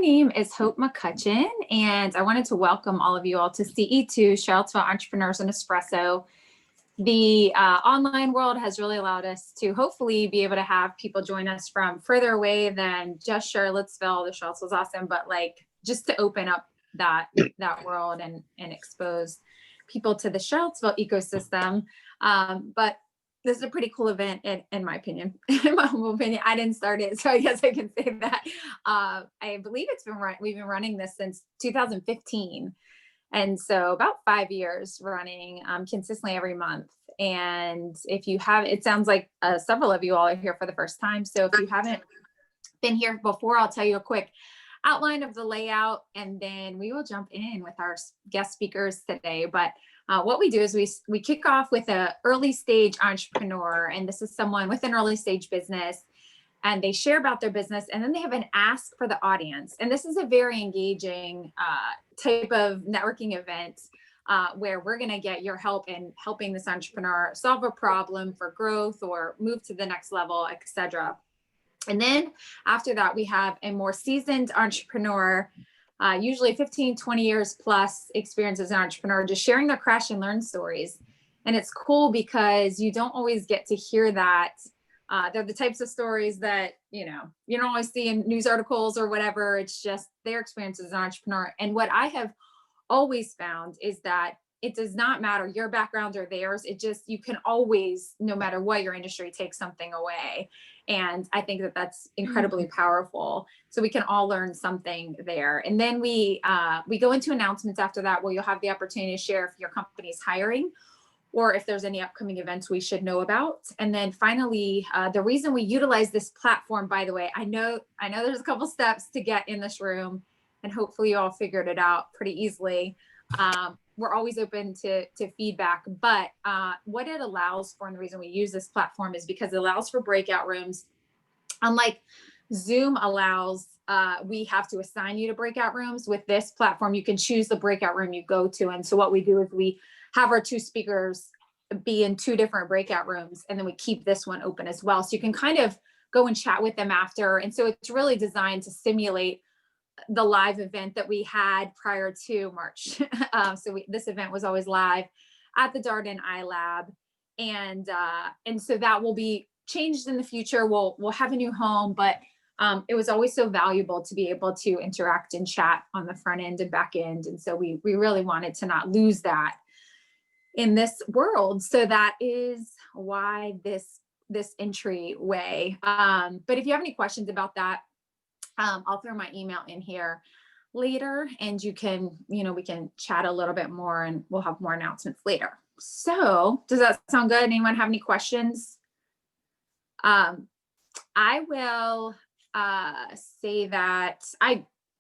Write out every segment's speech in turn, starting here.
name is Hope McCutcheon, and I wanted to welcome all of you all to C-e2, Charlottesville Entrepreneurs and Espresso. The online world has really allowed us to hopefully be able to have people join us from further away than just Charlottesville. The Charlottesville's awesome, but like just to open up that world and expose people to the Charlottesville ecosystem. But this is a pretty cool event in my opinion. In my humble opinion, I didn't start it, so I guess I can say that. I believe we've been running this since 2015. And so about 5 years running consistently every month. And if you have, it sounds like several of you all are here for the first time. So if you haven't been here before, I'll tell you a quick outline of the layout, and then we will jump in with our guest speakers today. But what we do is we kick off with an early stage entrepreneur, and this is someone with an early stage business, and they share about their business, and then they have an ask for the audience. And this is a very engaging type of networking event where we're going to get your help in helping this entrepreneur solve a problem for growth or move to the next level, etc. And then after that, we have a more seasoned entrepreneur, usually 15, 20 years plus experience as an entrepreneur, just sharing their crash and learn stories. And it's cool because you don't always get to hear that. They're the types of stories that, you don't always see in news articles or whatever. It's just their experience as an entrepreneur. And what I have always found is that it does not matter your background or theirs. You can always, no matter what your industry, take something away. And I think that that's incredibly powerful. So we can all learn something there. And then we go into announcements after that, where you'll have the opportunity to share if your company is hiring or if there's any upcoming events we should know about. And then finally, the reason we utilize this platform, by the way, I know there's a couple steps to get in this room, and hopefully you all figured it out pretty easily. We're always open to feedback, but what it allows for, and the reason we use this platform is because it allows for breakout rooms. Unlike Zoom allows, we have to assign you to breakout rooms. With this platform, you can choose the breakout room you go to. And so what we do is we have our two speakers be in two different breakout rooms, and then we keep this one open as well. So you can kind of go and chat with them after. And so it's really designed to simulate the live event that we had prior to March. This event was always live at the Darden iLab. And so that will be changed in the future. We'll have a new home, but it was always so valuable to be able to interact and chat on the front end and back end. And so we really wanted to not lose that in this world. So that is why this entryway. But if you have any questions about that, I'll throw my email in here later, and we can chat a little bit more, and we'll have more announcements later. So does that sound good? Anyone have any questions? I will say that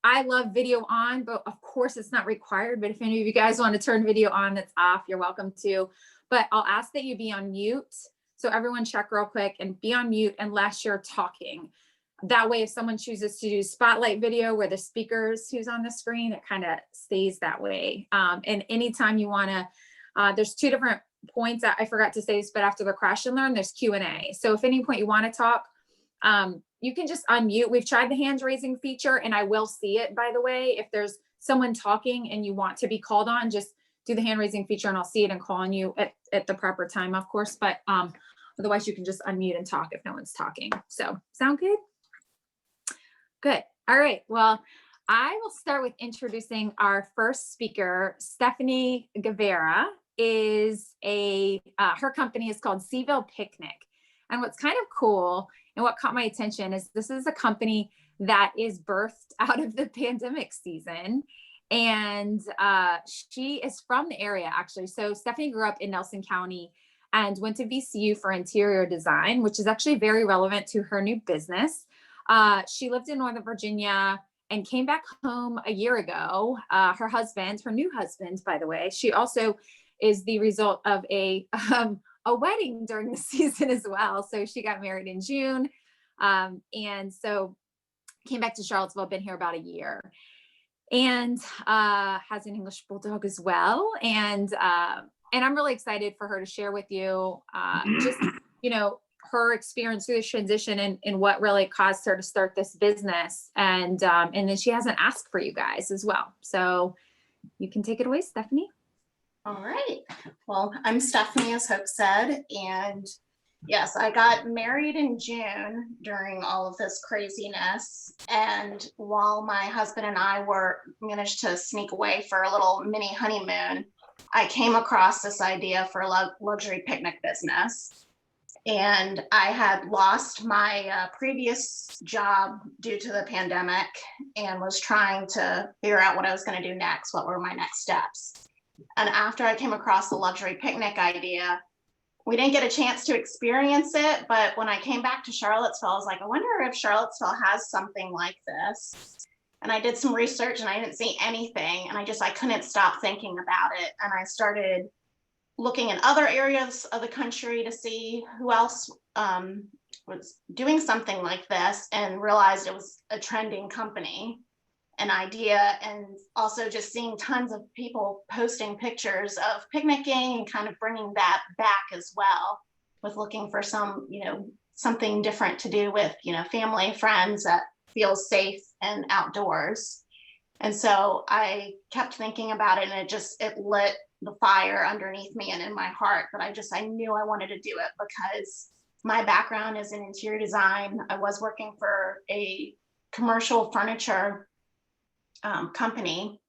I love video on, but of course it's not required. But if any of you guys want to turn video on that's off, you're welcome to. But I'll ask that you be on mute. So everyone check real quick and be on mute unless you're talking. That way, if someone chooses to do spotlight video where the speakers who's on the screen, it kind of stays that way. And anytime you want to, there's two different points that I forgot to say this, but after the crash and learn, there's Q&A. So if any point you want to talk, you can just unmute. We've tried the hands raising feature, and I will see it, by the way. If there's someone talking and you want to be called on, just do the hand raising feature and I'll see it and call on you at the proper time, of course. But otherwise, you can just unmute and talk if no one's talking. So sound good? Good. All right. Well, I will start with introducing our first speaker. Stephanie Guevara is her company is called Seaville Picnic. And what's kind of cool and what caught my attention is this is a company that is birthed out of the pandemic season. And she is from the area, actually. So Stephanie grew up in Nelson County and went to VCU for interior design, which is actually very relevant to her new business. She lived in Northern Virginia and came back home a year ago. Her new husband, by the way, she also is the result of a wedding during the season as well. So she got married in June. And so came back to Charlottesville, been here about a year, and has an English bulldog as well. And I'm really excited for her to share with you just, her experience through this transition and what really caused her to start this business. And then she has an ask for you guys as well. So you can take it away, Stephanie. All right. Well, I'm Stephanie, as Hope said, and yes, I got married in June during all of this craziness. And while my husband and I managed to sneak away for a little mini honeymoon, I came across this idea for a luxury picnic business. And I had lost my previous job due to the pandemic and was trying to figure out what I was going to do next. What were my next steps? And after I came across the luxury picnic idea, we didn't get a chance to experience it. But when I came back to Charlottesville, I was like, I wonder if Charlottesville has something like this. And I did some research and I didn't see anything. And I couldn't stop thinking about it. And I started looking in other areas of the country to see who else was doing something like this, and realized it was a trending company, an idea, and also just seeing tons of people posting pictures of picnicking and kind of bringing that back as well, with looking for some, something different to do with, family, friends that feels safe and outdoors. And so I kept thinking about it, and it lit the fire underneath me and in my heart that I knew I wanted to do it, because my background is in interior design. I was working for a commercial furniture company,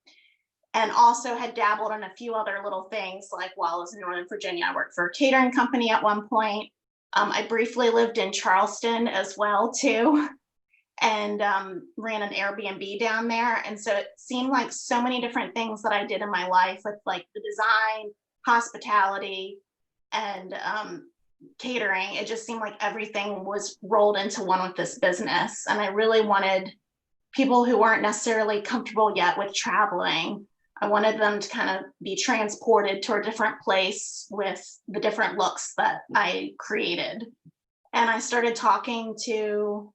and also had dabbled in a few other little things. Like while I was in Northern Virginia, I worked for a catering company at one point. I briefly lived in Charleston as well too, and ran an Airbnb down there. And so it seemed like so many different things that I did in my life, with like the design, hospitality, and catering. It just seemed like everything was rolled into one with this business. And I really wanted people who weren't necessarily comfortable yet with traveling, I wanted them to kind of be transported to a different place with the different looks that I created. And I started talking to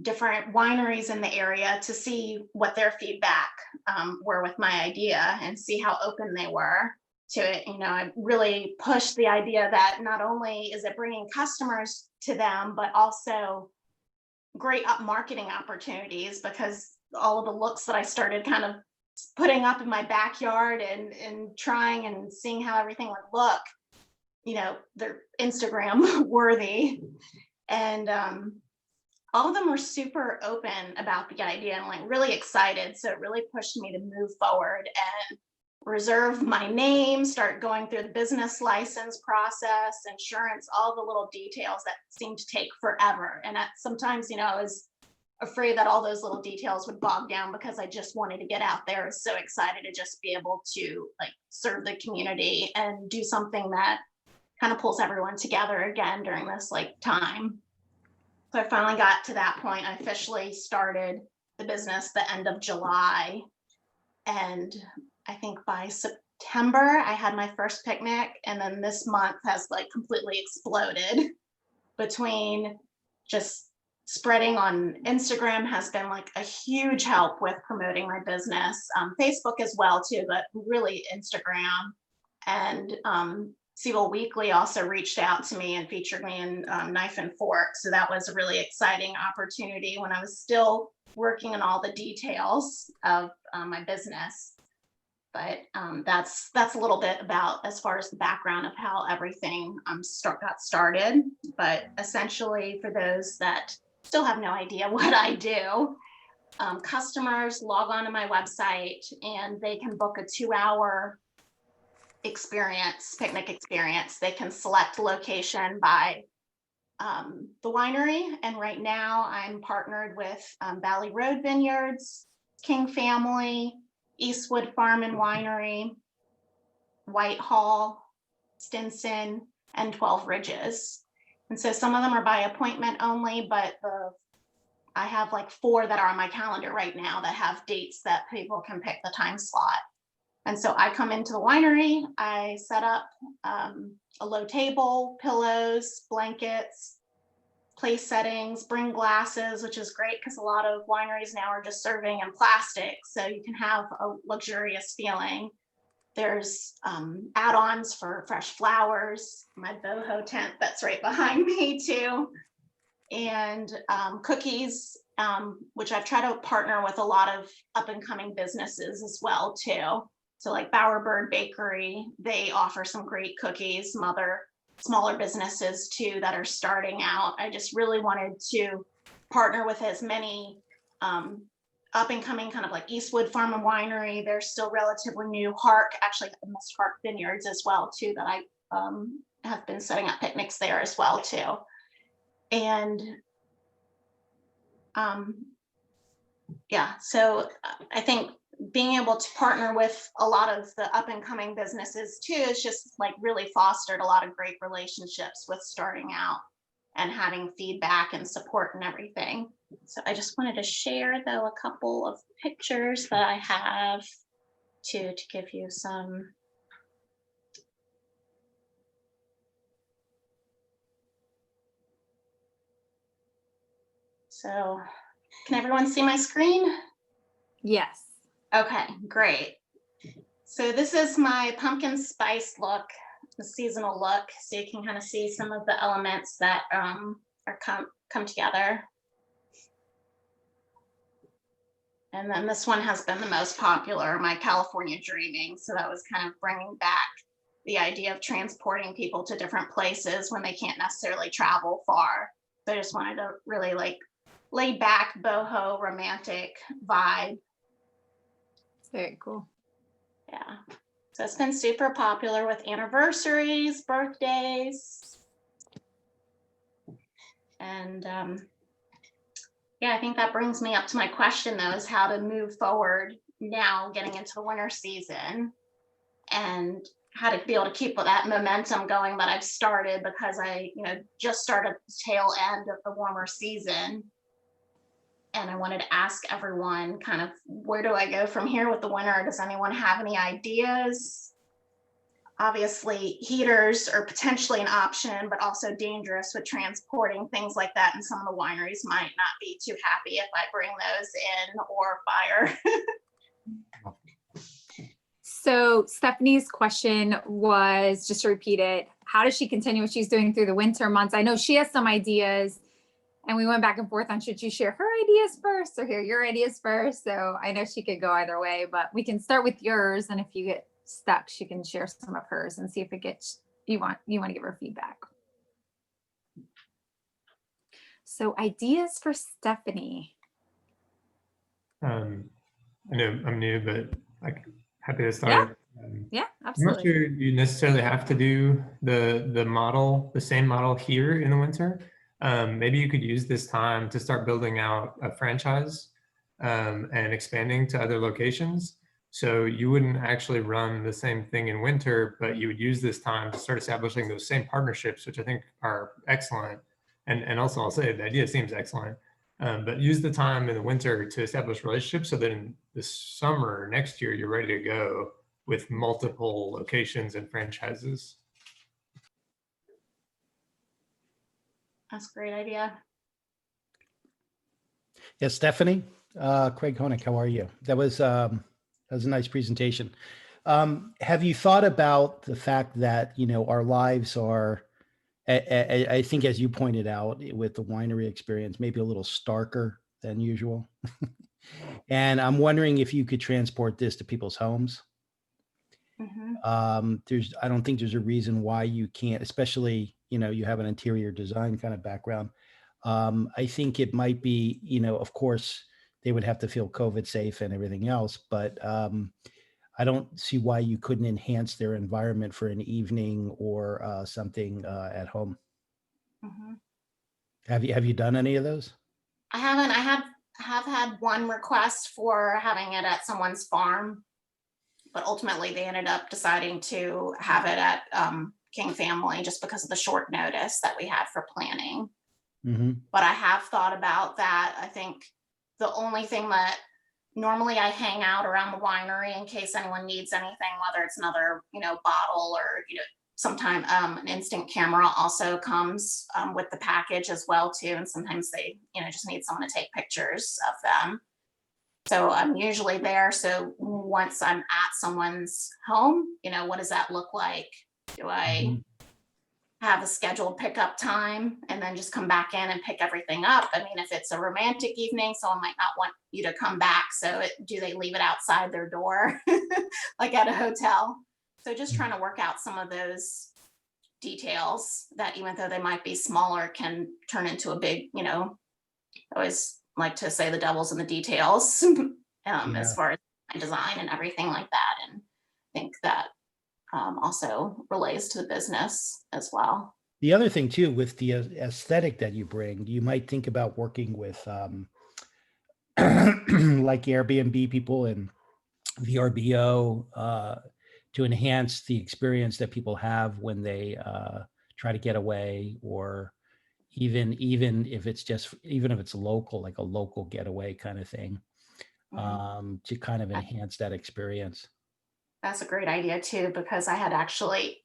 different wineries in the area to see what their feedback were with my idea, and see how open they were to it. I really pushed the idea that not only is it bringing customers to them, but also great marketing opportunities, because all of the looks that I started kind of putting up in my backyard and trying and seeing how everything would look, they're Instagram worthy. And all of them were super open about the idea and like really excited. So it really pushed me to move forward and reserve my name, start going through the business license process, insurance, all the little details that seemed to take forever. And sometimes, I was afraid that all those little details would bog down, because I just wanted to get out there. I was so excited to just be able to like serve the community and do something that kind of pulls everyone together again during this like time. So I finally got to that point. I officially started the business the end of July. And I think by September, I had my first picnic. And then this month has like completely exploded. Between just spreading on Instagram has been like a huge help with promoting my business. Facebook as well too, but really Instagram. And Seagull Weekly also reached out to me and featured me in Knife and Fork. So that was a really exciting opportunity when I was still working on all the details of my business. But that's a little bit about as far as the background of how everything got started. But essentially, for those that still have no idea what I do, customers log on to my website and they can book a 2-hour picnic experience. They can select location by the winery. And right now I'm partnered with Valley Road Vineyards, King Family, Eastwood Farm and Winery, Whitehall, Stinson, and 12 Ridges. And so some of them are by appointment only, but I have like 4 that are on my calendar right now that have dates that people can pick the time slot. And so I come into the winery, I set up a low table, pillows, blankets, place settings, bring glasses, which is great because a lot of wineries now are just serving in plastic. So you can have a luxurious feeling. There's add-ons for fresh flowers, my boho tent that's right behind me too, and cookies, which I've tried to partner with a lot of up and coming businesses as well too. So like Bowerbird Bakery, they offer some great cookies, some other smaller businesses too that are starting out. I just really wanted to partner with as many up and coming, kind of like Eastwood Farm and Winery. They're still relatively new. Hark, actually the Mist Hark Vineyards as well too, that I have been setting up picnics there as well too. And yeah, so I think being able to partner with a lot of the up and coming businesses too is just like really fostered a lot of great relationships with starting out and having feedback and support and everything. So I just wanted to share though a couple of pictures that I have to give you some. So can everyone see my screen? Yes. Okay, great. So this is my pumpkin spice look, the seasonal look. So you can kind of see some of the elements that are come together. And then this one has been the most popular, my California Dreaming. So that was kind of bringing back the idea of transporting people to different places when they can't necessarily travel far. So I just wanted to really like laid back, boho, romantic vibe. Very cool. Yeah. So it's been super popular with anniversaries, birthdays. And yeah, I think that brings me up to my question though, is how to move forward now getting into the winter season and how to be able to keep that momentum going that I've started, because I, just started the tail end of the warmer season. And I wanted to ask everyone kind of, where do I go from here with the winter? Does anyone have any ideas? Obviously, heaters are potentially an option, but also dangerous with transporting things like that. And some of the wineries might not be too happy if I bring those in or fire. So Stephanie's question was, just to repeat it, how does she continue what she's doing through the winter months? I know she has some ideas, and we went back and forth on should you share her ideas first or hear your ideas first. So I know she could go either way, but we can start with yours. And if you get stuck, she can share some of hers and see if it gets, you want to give her feedback. So ideas for Stephanie. I know I'm new, but I'm happy to start. Yeah, I'm not absolutely. sure you necessarily have to do the same model here in the winter. Maybe you could use this time to start building out a franchise and expanding to other locations. So you wouldn't actually run the same thing in winter, but you would use this time to start establishing those same partnerships, which I think are excellent. And also I'll say the idea seems excellent. But use the time in the winter to establish relationships so that in the summer next year, you're ready to go with multiple locations and franchises. That's a great idea. Yeah, Stephanie, Craig Honig, how are you? That was a nice presentation. Have you thought about the fact that, our lives are, I think, as you pointed out with the winery experience, maybe a little starker than usual. And I'm wondering if you could transport this to people's homes. Mm-hmm. I don't think there's a reason why you can't, especially, you have an interior design kind of background. I think it might be, of course, they would have to feel COVID safe and everything else, but I don't see why you couldn't enhance their environment for an evening or something at home. Mm-hmm. Have you done any of those? I haven't. I have had one request for having it at someone's farm, but ultimately they ended up deciding to have it at King Family just because of the short notice that we had for planning. Mm-hmm. But I have thought about that. I think the only thing that normally I hang out around the winery in case anyone needs anything, whether it's another, bottle or, sometime an instant camera also comes with the package as well too. And sometimes they, just need someone to take pictures of them. So I'm usually there. So once I'm at someone's home, what does that look like? Do I have a scheduled pickup time and then just come back in and pick everything up? I mean, if it's a romantic evening, someone might not want you to come back. So do they leave it outside their door like at a hotel? So just trying to work out some of those details that, even though they might be smaller, can turn into a big, I always like to say the devil's in the details as far as design and everything like that. And I think that also relates to the business as well. The other thing too, with the aesthetic that you bring, you might think about working with like Airbnb people and VRBO to enhance the experience that people have when they try to get away, or even if it's local, like a local getaway kind of thing, to kind of enhance that experience. That's a great idea too, because I had actually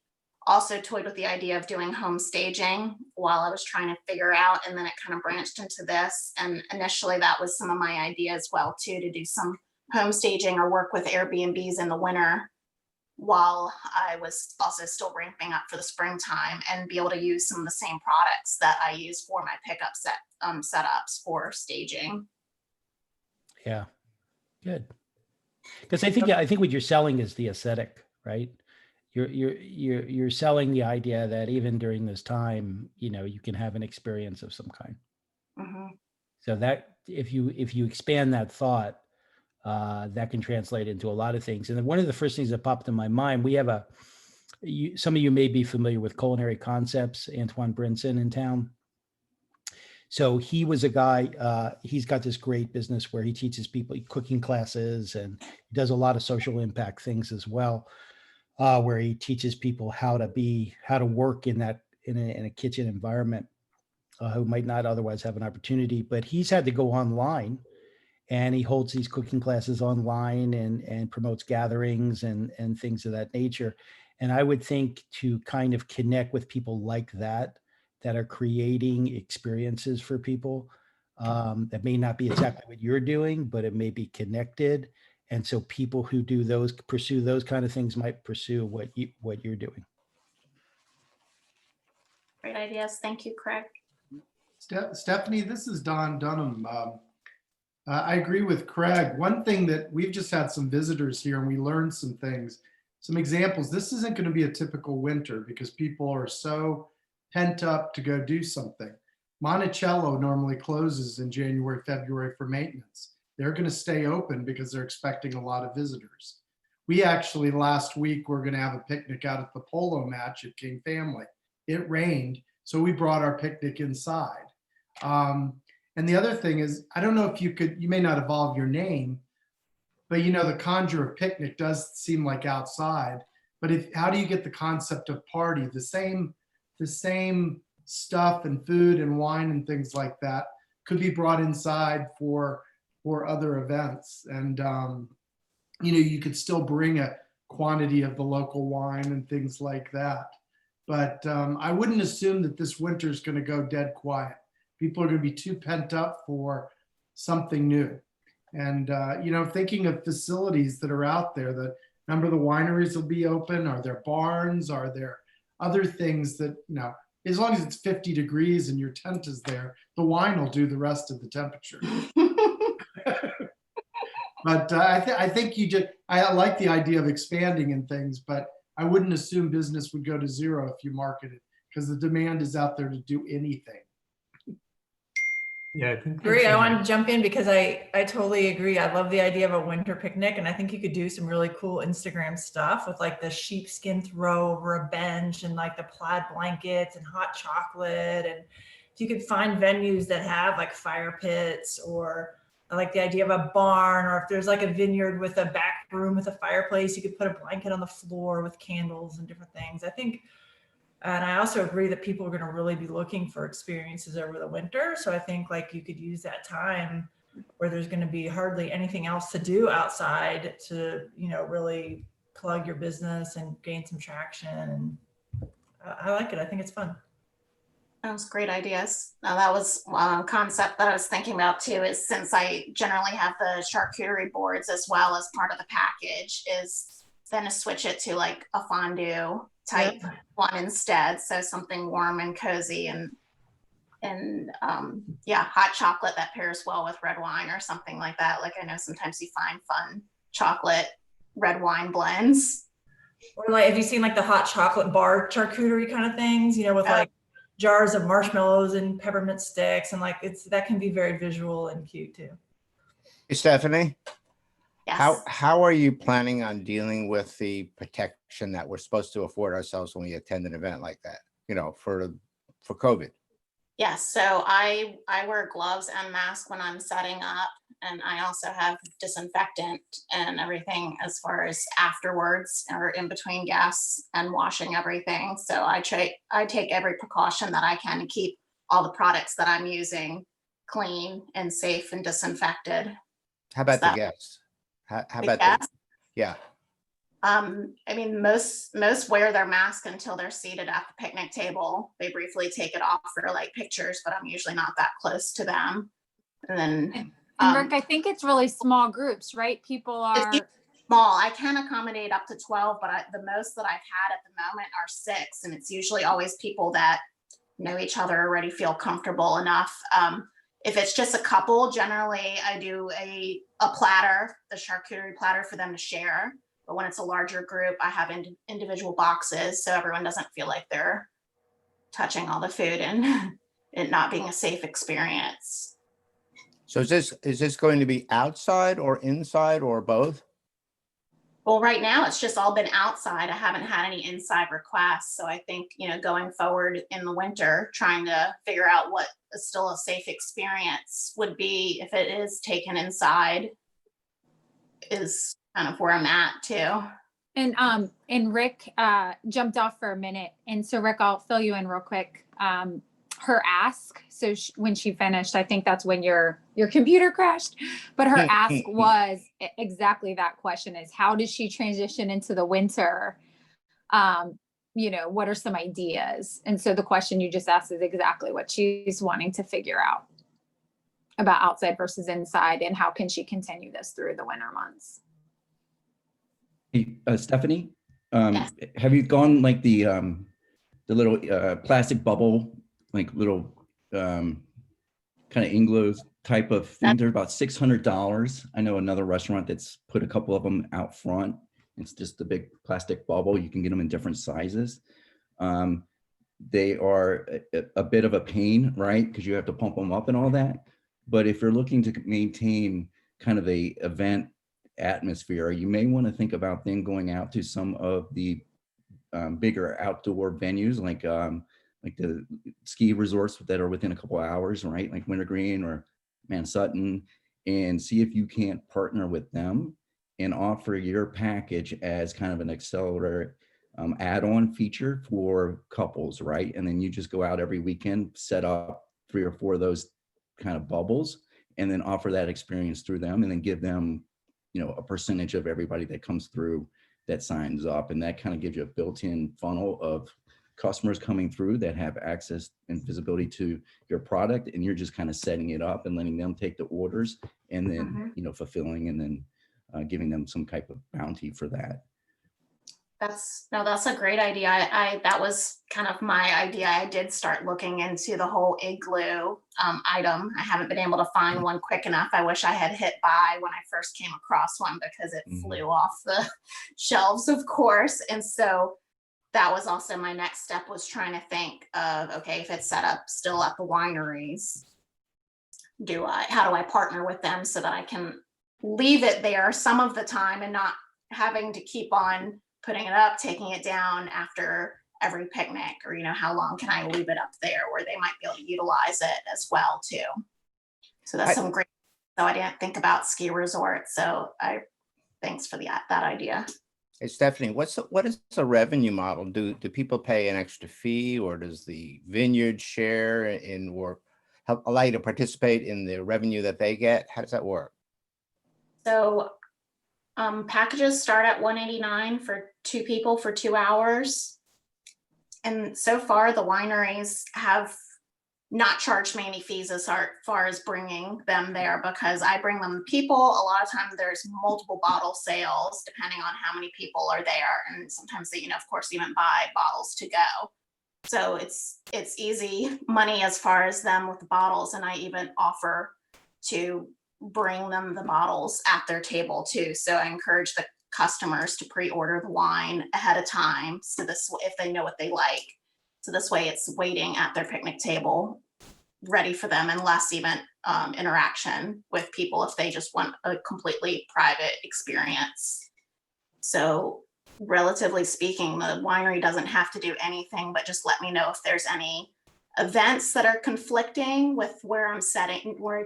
also toyed with the idea of doing home staging while I was trying to figure out, and then it kind of branched into this. And initially that was some of my idea as well too, to do some home staging or work with Airbnbs in the winter while I was also still ramping up for the springtime, and be able to use some of the same products that I use for my pickup setups for staging. Yeah, good. Because I think what you're selling is the aesthetic, right? You're selling the idea that even during this time, you can have an experience of some kind. So that if you expand that thought, that can translate into a lot of things. And then one of the first things that popped in my mind, we have some of you may be familiar with Culinary Concepts, Antoine Brinson in town. So he was a guy, he's got this great business where he teaches people cooking classes, and he does a lot of social impact things as well, where he teaches people how to work in a kitchen environment, who might not otherwise have an opportunity. But he's had to go online, and he holds these cooking classes online and promotes gatherings and things of that nature. And I would think to kind of connect with people like that are creating experiences for people that may not be exactly what you're doing, but it may be connected. And so people who pursue those kind of things might pursue what you're doing. Great ideas. Thank you, Craig. Stephanie, this is Don Dunham. I agree with Craig. One thing that we've just had some visitors here and we learned some things, some examples. This isn't going to be a typical winter because people are so pent up to go do something. Monticello normally closes in January, February for maintenance. They're going to stay open because they're expecting a lot of visitors. We actually last week were going to have a picnic out at the polo match at King Family. It rained, so we brought our picnic inside. And the other thing is, I don't know if you may not evolve your name, but the Conjure of Picnic does seem like outside. But how do you get the concept of party? The same stuff and food and wine and things like that could be brought inside for other events. And, you could still bring a quantity of the local wine and things like that. But I wouldn't assume that this winter is going to go dead quiet. People are going to be too pent up for something new. And, thinking of facilities that are out there, the number of the wineries will be open. Are there barns? Are there other things that, as long as it's 50 degrees and your tent is there, the wine will do the rest of the temperature. But I think I like the idea of expanding and things, but I wouldn't assume business would go to zero if you market it, because the demand is out there to do anything. Yeah, I think agree. I want to jump in because I totally agree. I love the idea of a winter picnic, and I think you could do some really cool Instagram stuff with like the sheepskin throw over a bench and like the plaid blankets and hot chocolate. And if you could find venues that have like fire pits, or I like the idea of a barn, or if there's like a vineyard with a back room with a fireplace, you could put a blanket on the floor with candles and different things. I think. And I also agree that people are going to really be looking for experiences over the winter. So I think like you could use that time where there's going to be hardly anything else to do outside to, really plug your business and gain some traction. And I like it. I think it's fun. That was great ideas. Now that was a concept that I was thinking about too, is since I generally have the charcuterie boards as well as part of the package, is then to switch it to like a fondue type one instead. So something warm and cozy and yeah, hot chocolate that pairs well with red wine or something like that. Like I know sometimes you find fun chocolate red wine blends. Or like, have you seen like the hot chocolate bar charcuterie kind of things, you know, with like jars of marshmallows and peppermint sticks, and like that can be very visual and cute too. Hey, Stephanie, Yes. how are you planning on dealing with the protection that we're supposed to afford ourselves when we attend an event like that, you know, for COVID? Yes, so I wear gloves and mask when I'm setting up, and I also have disinfectant and everything as far as afterwards or in between guests and washing everything. So I take every precaution that I can to keep all the products that I'm using clean and safe and disinfected. How about the that- guests? How The about guests? yeah. I mean, most wear their mask until they're seated at the picnic table. They briefly take it off for like pictures, but I'm usually not that close to them. And then And Rick, I think it's really small groups, right? People are, small. I can accommodate up to 12, but the most that I've had at the moment are 6, and it's usually always people that know each other already, feel comfortable enough. If it's just a couple, generally I do a platter, the charcuterie platter for them to share. But when it's a larger group, I have individual boxes so everyone doesn't feel like they're touching all the food and it not being a safe experience. So is this going to be outside or inside or both? Well, right now it's just all been outside. I haven't had any inside requests. So I think, you know, going forward in the winter, trying to figure out what is still a safe experience would be if it is taken inside is kind of where I'm at too. and Rick jumped off for a minute. And so Rick, I'll fill you in real quick. Her ask, so when she finished, I think that's when your computer crashed, but her ask was exactly that question, is how does she transition into the winter? You know, what are some ideas? And so the question you just asked is exactly what she's wanting to figure out about outside versus inside, and how can she continue this through the winter months. Hey, Stephanie, Yes. have you gone like the little plastic bubble, like little kind of igloos type of thing? They're about $600. I know another restaurant that's put a couple of them out front. It's just a big plastic bubble. You can get them in different sizes. They are a bit of a pain, right? Because you have to pump them up and all that. But if you're looking to maintain kind of a event atmosphere, you may want to think about then going out to some of the bigger outdoor venues, like the ski resorts that are within a couple of hours, right? Like Wintergreen or Mansutton, and see if you can't partner with them and offer your package as kind of an accelerator add-on feature for couples, right? And then you just go out every weekend, set up 3 or 4 of those kind of bubbles, and then offer that experience through them, and then give them, you know, a percentage of everybody that comes through that signs up. And that kind of gives you a built-in funnel of customers coming through that have access and visibility to your product, and you're just kind of setting it up and letting them take the orders, and then you know, fulfilling, and then giving them some type of bounty for that. That's a great idea. That was kind of my idea. I did start looking into the whole igloo item. I haven't been able to find one quick enough. I wish I had hit buy when I first came across one, because it flew off the shelves, of course. And so that was also my next step, was trying to think of, okay, if it's set up still at the wineries, how do I partner with them so that I can leave it there some of the time and not having to keep on putting it up, taking it down after every picnic, or, you know, how long can I leave it up there where they might be able to utilize it as well too. So that's some great, so I didn't think about ski resorts. So thanks for that idea. Hey, Stephanie, what is the revenue model? Do people pay an extra fee, or does the vineyard share in, or help allow you to participate in the revenue that they get? How does that work? So packages start at $189 for 2 people for 2 hours. And so far the wineries have not charge me any fees as far as bringing them there, because I bring them people. A lot of times there's multiple bottle sales depending on how many people are there. And sometimes they, of course, even buy bottles to go. So it's easy money as far as them with the bottles. And I even offer to bring them the bottles at their table too. So I encourage the customers to pre-order the wine ahead of time. So this, if they know what they like. So this way it's waiting at their picnic table, ready for them, and less even interaction with people if they just want a completely private experience. So relatively speaking, the winery doesn't have to do anything, but just let me know if there's any events that are conflicting with where I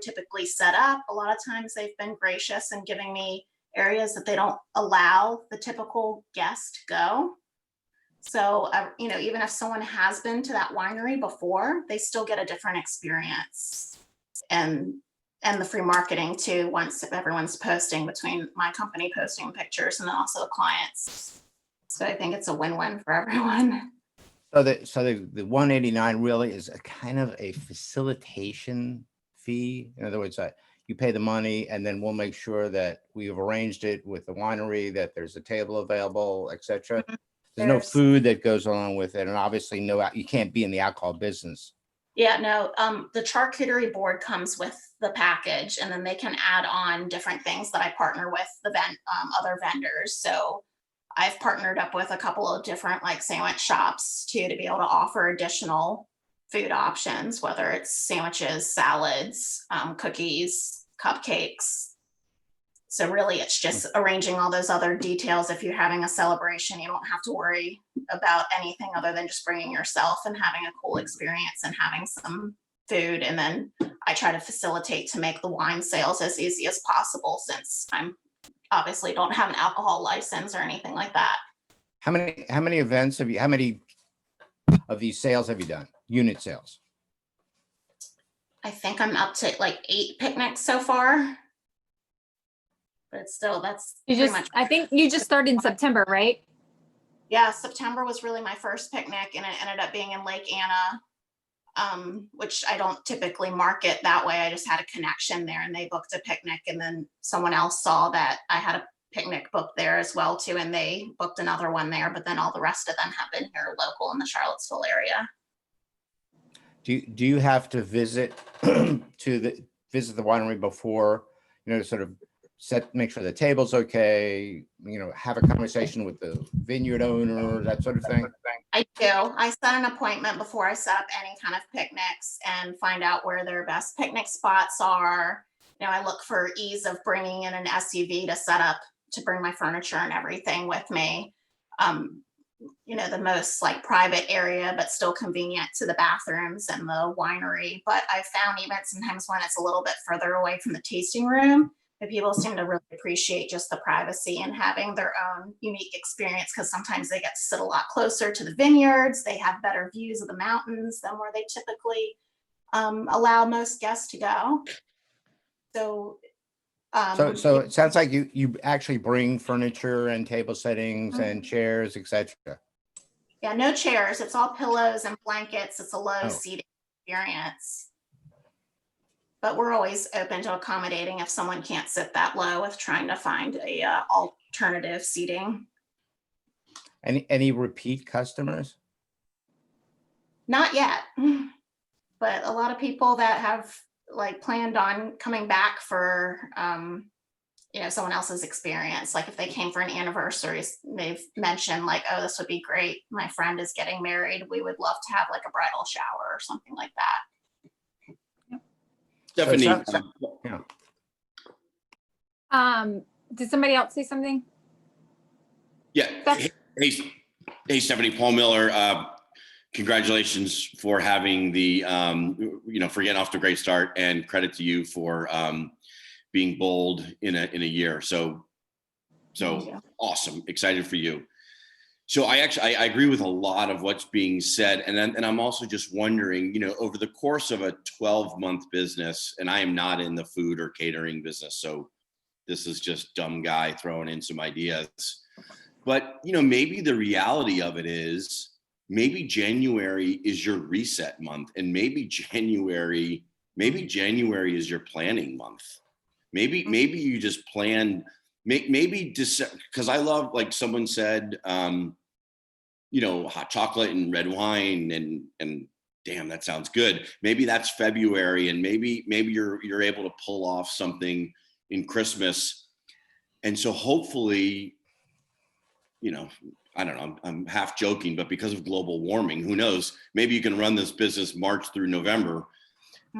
typically set up. A lot of times they've been gracious in giving me areas that they don't allow the typical guest to go. So, even if someone has been to that winery before, they still get a different experience, and the free marketing too, once everyone's posting, between my company posting pictures and then also the clients. So I think it's a win-win for everyone. So the 189 really is a kind of a facilitation fee. In other words, you pay the money and then we'll make sure that we've arranged it with the winery, that there's a table available, etc. There's no food that goes along with it, and obviously you can't be in the alcohol business. Yeah, no, the charcuterie board comes with the package, and then they can add on different things that I partner with the other vendors. So I've partnered up with a couple of different like sandwich shops too, to be able to offer additional food options, whether it's sandwiches, salads, cookies, cupcakes. So really, it's just arranging all those other details. If you're having a celebration, you don't have to worry about anything other than just bringing yourself and having a cool experience and having some food. And then I try to facilitate to make the wine sales as easy as possible, since I'm obviously don't have an alcohol license or anything like that. How many events have you, how many of these sales have you done? Unit sales? I think I'm up to like 8 picnics so far. But still, that's pretty much. I think you just started in September, right? Yeah, September was really my first picnic, and it ended up being in Lake Anna, which I don't typically market that way. I just had a connection there, and they booked a picnic, and then someone else saw that I had a picnic booked there as well too, and they booked another one there. But then all the rest of them have been here local in the Charlottesville area. Do you have to visit visit the winery before, sort of make sure the table's okay, have a conversation with the vineyard owner, that sort of thing? I do. I set an appointment before I set up any kind of picnics and find out where their best picnic spots are. I look for ease of bringing in an SUV to set up, to bring my furniture and everything with me. The most like private area, but still convenient to the bathrooms and the winery. But I found even sometimes when it's a little bit further away from the tasting room, that people seem to really appreciate just the privacy and having their own unique experience, because sometimes they get to sit a lot closer to the vineyards. They have better views of the mountains than where they typically allow most guests to go. So it sounds like you actually bring furniture and table settings and chairs, etc. Yeah, no chairs. It's all pillows and blankets. It's a low seating experience. But we're always open to accommodating if someone can't sit that low, with trying to find a alternative seating. Any repeat customers? Not yet, but a lot of people that have like planned on coming back for someone else's experience. Like if they came for an anniversary, they've mentioned like, oh, this would be great. My friend is getting married. We would love to have like a bridal shower or something like that. Stephanie. Did somebody else say something? Yeah. Hey, Stephanie, Paul Miller. Congratulations for having the, for getting off to a great start, and credit to you for being bold in a year. So awesome. Excited for you. So I agree with a lot of what's being said. And I'm also just wondering, over the course of a 12-month business, and I am not in the food or catering business, so this is just dumb guy throwing in some ideas. But, maybe the reality of it is maybe January is your reset month, and maybe January is your planning month. Maybe you just plan, maybe December, because I love, like someone said, you know, hot chocolate and red wine, and damn, that sounds good. Maybe that's February, and maybe you're able to pull off something in Christmas. And so hopefully, you know, I don't know, I'm half joking, but because of global warming, who knows, maybe you can run this business March through November.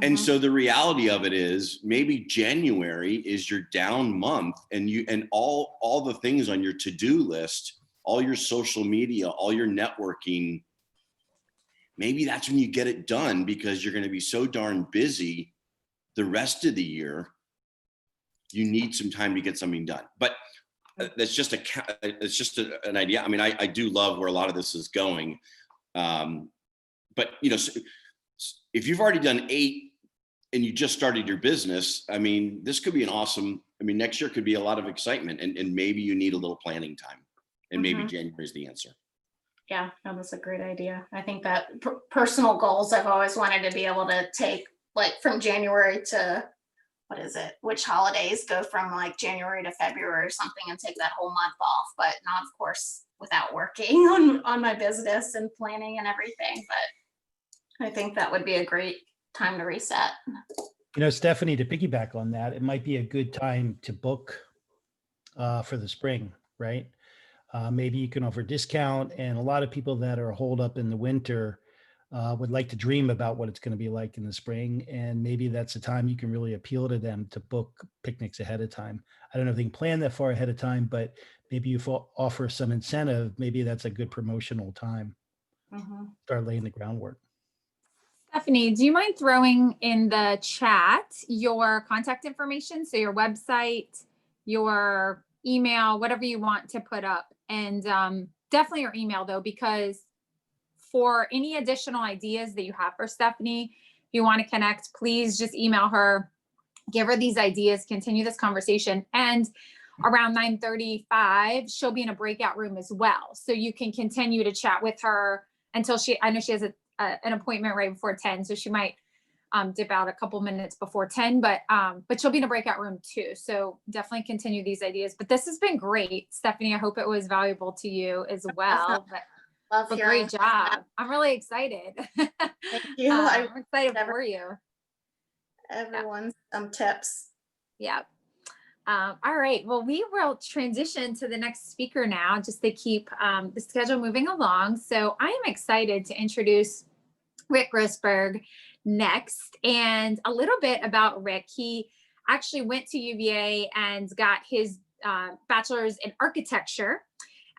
And so the reality of it is, maybe January is your down month, and all the things on your to-do list, all your social media, all your networking, maybe that's when you get it done, because you're going to be so darn busy the rest of the year. You need some time to get something done. But that's just an idea. I mean, I do love where a lot of this is going. But, you know, if you've already done 8 and you just started your business, I mean, this could be an awesome, I mean, next year could be a lot of excitement, and maybe you need a little planning time, and maybe January is the answer. Yeah, no, that's a great idea. I think that personal goals, I've always wanted to be able to take, like, from January to, what is it? Which holidays go from like January to February or something, and take that whole month off, but not, of course, without working on my business and planning and everything. But I think that would be a great time to reset. You know, Stephanie, to piggyback on that, it might be a good time to book for the spring, right? Maybe you can offer discount, and a lot of people that are holed up in the winter would like to dream about what it's going to be like in the spring. And maybe that's a time you can really appeal to them to book picnics ahead of time. I don't know if they can plan that far ahead of time, but maybe you offer some incentive. Maybe that's a good promotional time. Start laying the groundwork. Stephanie, do you mind throwing in the chat your contact information? So your website, your email, whatever you want to put up, and definitely your email though, because for any additional ideas that you have for Stephanie, if you want to connect, please just email her, give her these ideas, continue this conversation. And around 9:35, she'll be in a breakout room as well. So you can continue to chat with her until I know she has an appointment right before 10. So she might dip out a couple minutes before 10, but she'll be in a breakout room too. So definitely continue these ideas. But this has been great, Stephanie. I hope it was valuable to you as well. But great job. I'm really excited. Thank you. I'm excited for you. Everyone's tips. Yeah. All right. Well, we will transition to the next speaker now, just to keep the schedule moving along. So I am excited to introduce Rick Grossberg next, and a little bit about Rick. He actually went to UVA and got his bachelor's in architecture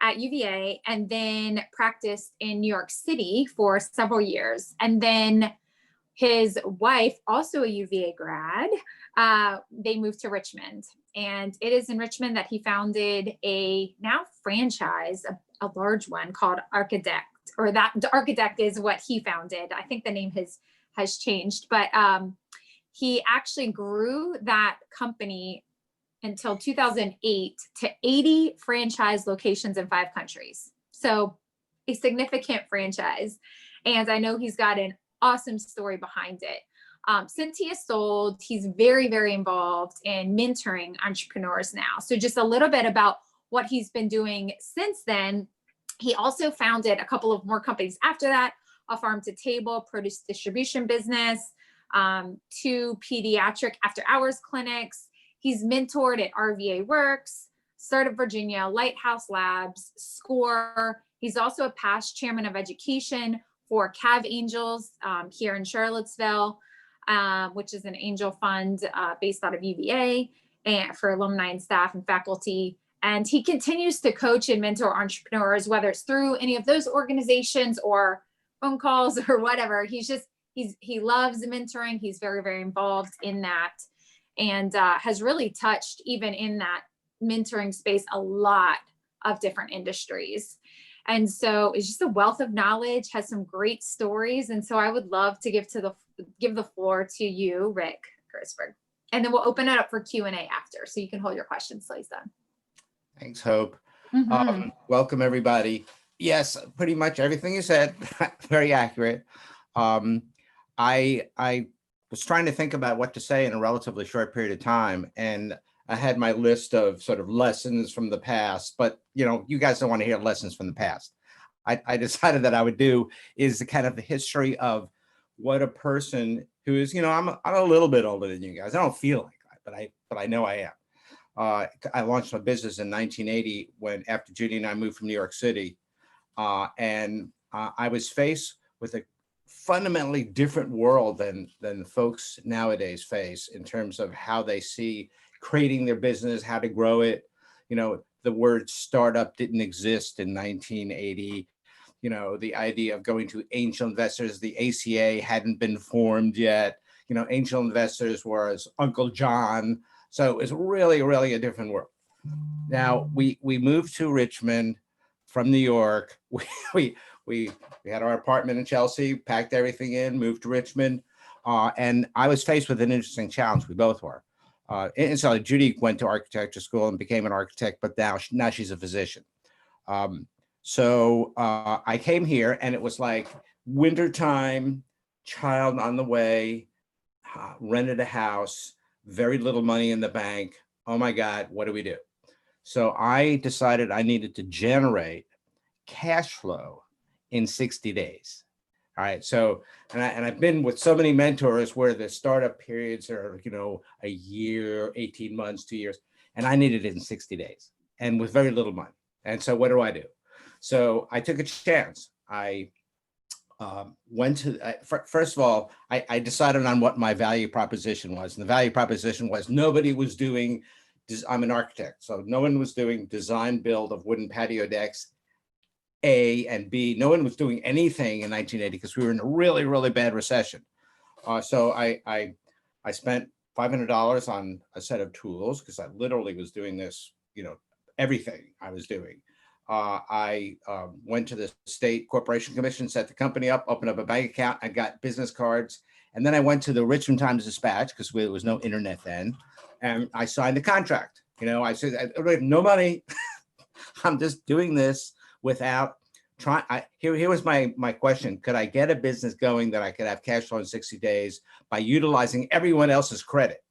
at UVA, and then practiced in New York City for several years. And then his wife, also a UVA grad, they moved to Richmond. And it is in Richmond that he founded a now franchise, a large one called Architect, or that the Architect is what he founded. I think the name has changed, but he actually grew that company until 2008 to 80 franchise locations in 5 countries. So a significant franchise. And I know he's got an awesome story behind it. Since he has sold, he's very, very involved in mentoring entrepreneurs now. So just a little bit about what he's been doing since then. He also founded a couple of more companies after that, a farm to table produce distribution business, 2 pediatric after hours clinics. He's mentored at RVA Works, Startup Virginia, Lighthouse Labs, SCORE. He's also a past chairman of education for Cav Angels here in Charlottesville, which is an angel fund based out of UVA, and for alumni and staff and faculty. And he continues to coach and mentor entrepreneurs, whether it's through any of those organizations or phone calls or whatever. He loves mentoring. He's very, very involved in that, and has really touched, even in that mentoring space, a lot of different industries. And so it's just a wealth of knowledge, has some great stories. And so I would love to give the floor to you, Rick Grossberg. And then we'll open it up for Q&A after, so you can hold your questions till he's done. Thanks, Hope. Mm-hmm. Welcome, everybody. Yes, pretty much everything you said, very accurate. I was trying to think about what to say in a relatively short period of time, and I had my list of sort of lessons from the past, but you guys don't want to hear lessons from the past. I decided that I would do is the kind of the history of what a person who is, I'm a little bit older than you guys. I don't feel like that, but I know I am. I launched my business in 1980 after Judy and I moved from New York City. And I was faced with a fundamentally different world than folks nowadays face in terms of how they see creating their business, how to grow it. The word startup didn't exist in 1980. The idea of going to angel investors, the ACA hadn't been formed yet. Angel investors was Uncle John. So it was really, really a different world. Now we moved to Richmond from New York. We had our apartment in Chelsea, packed everything in, moved to Richmond, and I was faced with an interesting challenge. We both were. And so Judy went to architecture school and became an architect, but now she's a physician. So I came here, and it was like wintertime, child on the way, rented a house, very little money in the bank. Oh my God, what do we do? So I decided I needed to generate cash flow in 60 days. All right. So, and I've been with so many mentors where the startup periods are, a year, 18 months, 2 years, and I needed it in 60 days and with very little money. And so what do? So I took a chance. I went to, first of all, I decided on what my value proposition was. And the value proposition was nobody was doing, I'm an architect, so no one was doing design build of wooden patio decks, A, and B, no one was doing anything in 1980 because we were in a really, really bad recession. So I spent $500 on a set of tools because I literally was doing this, everything I was doing. I went to the state corporation commission, set the company up, opened up a bank account. I got business cards. And then I went to the Richmond Times-Dispatch because there was no internet then. And I signed a contract. I said, I have no money. I'm just doing this without trying. Here was my question. Could I get a business going that I could have cash flow in 60 days by utilizing everyone else's credit?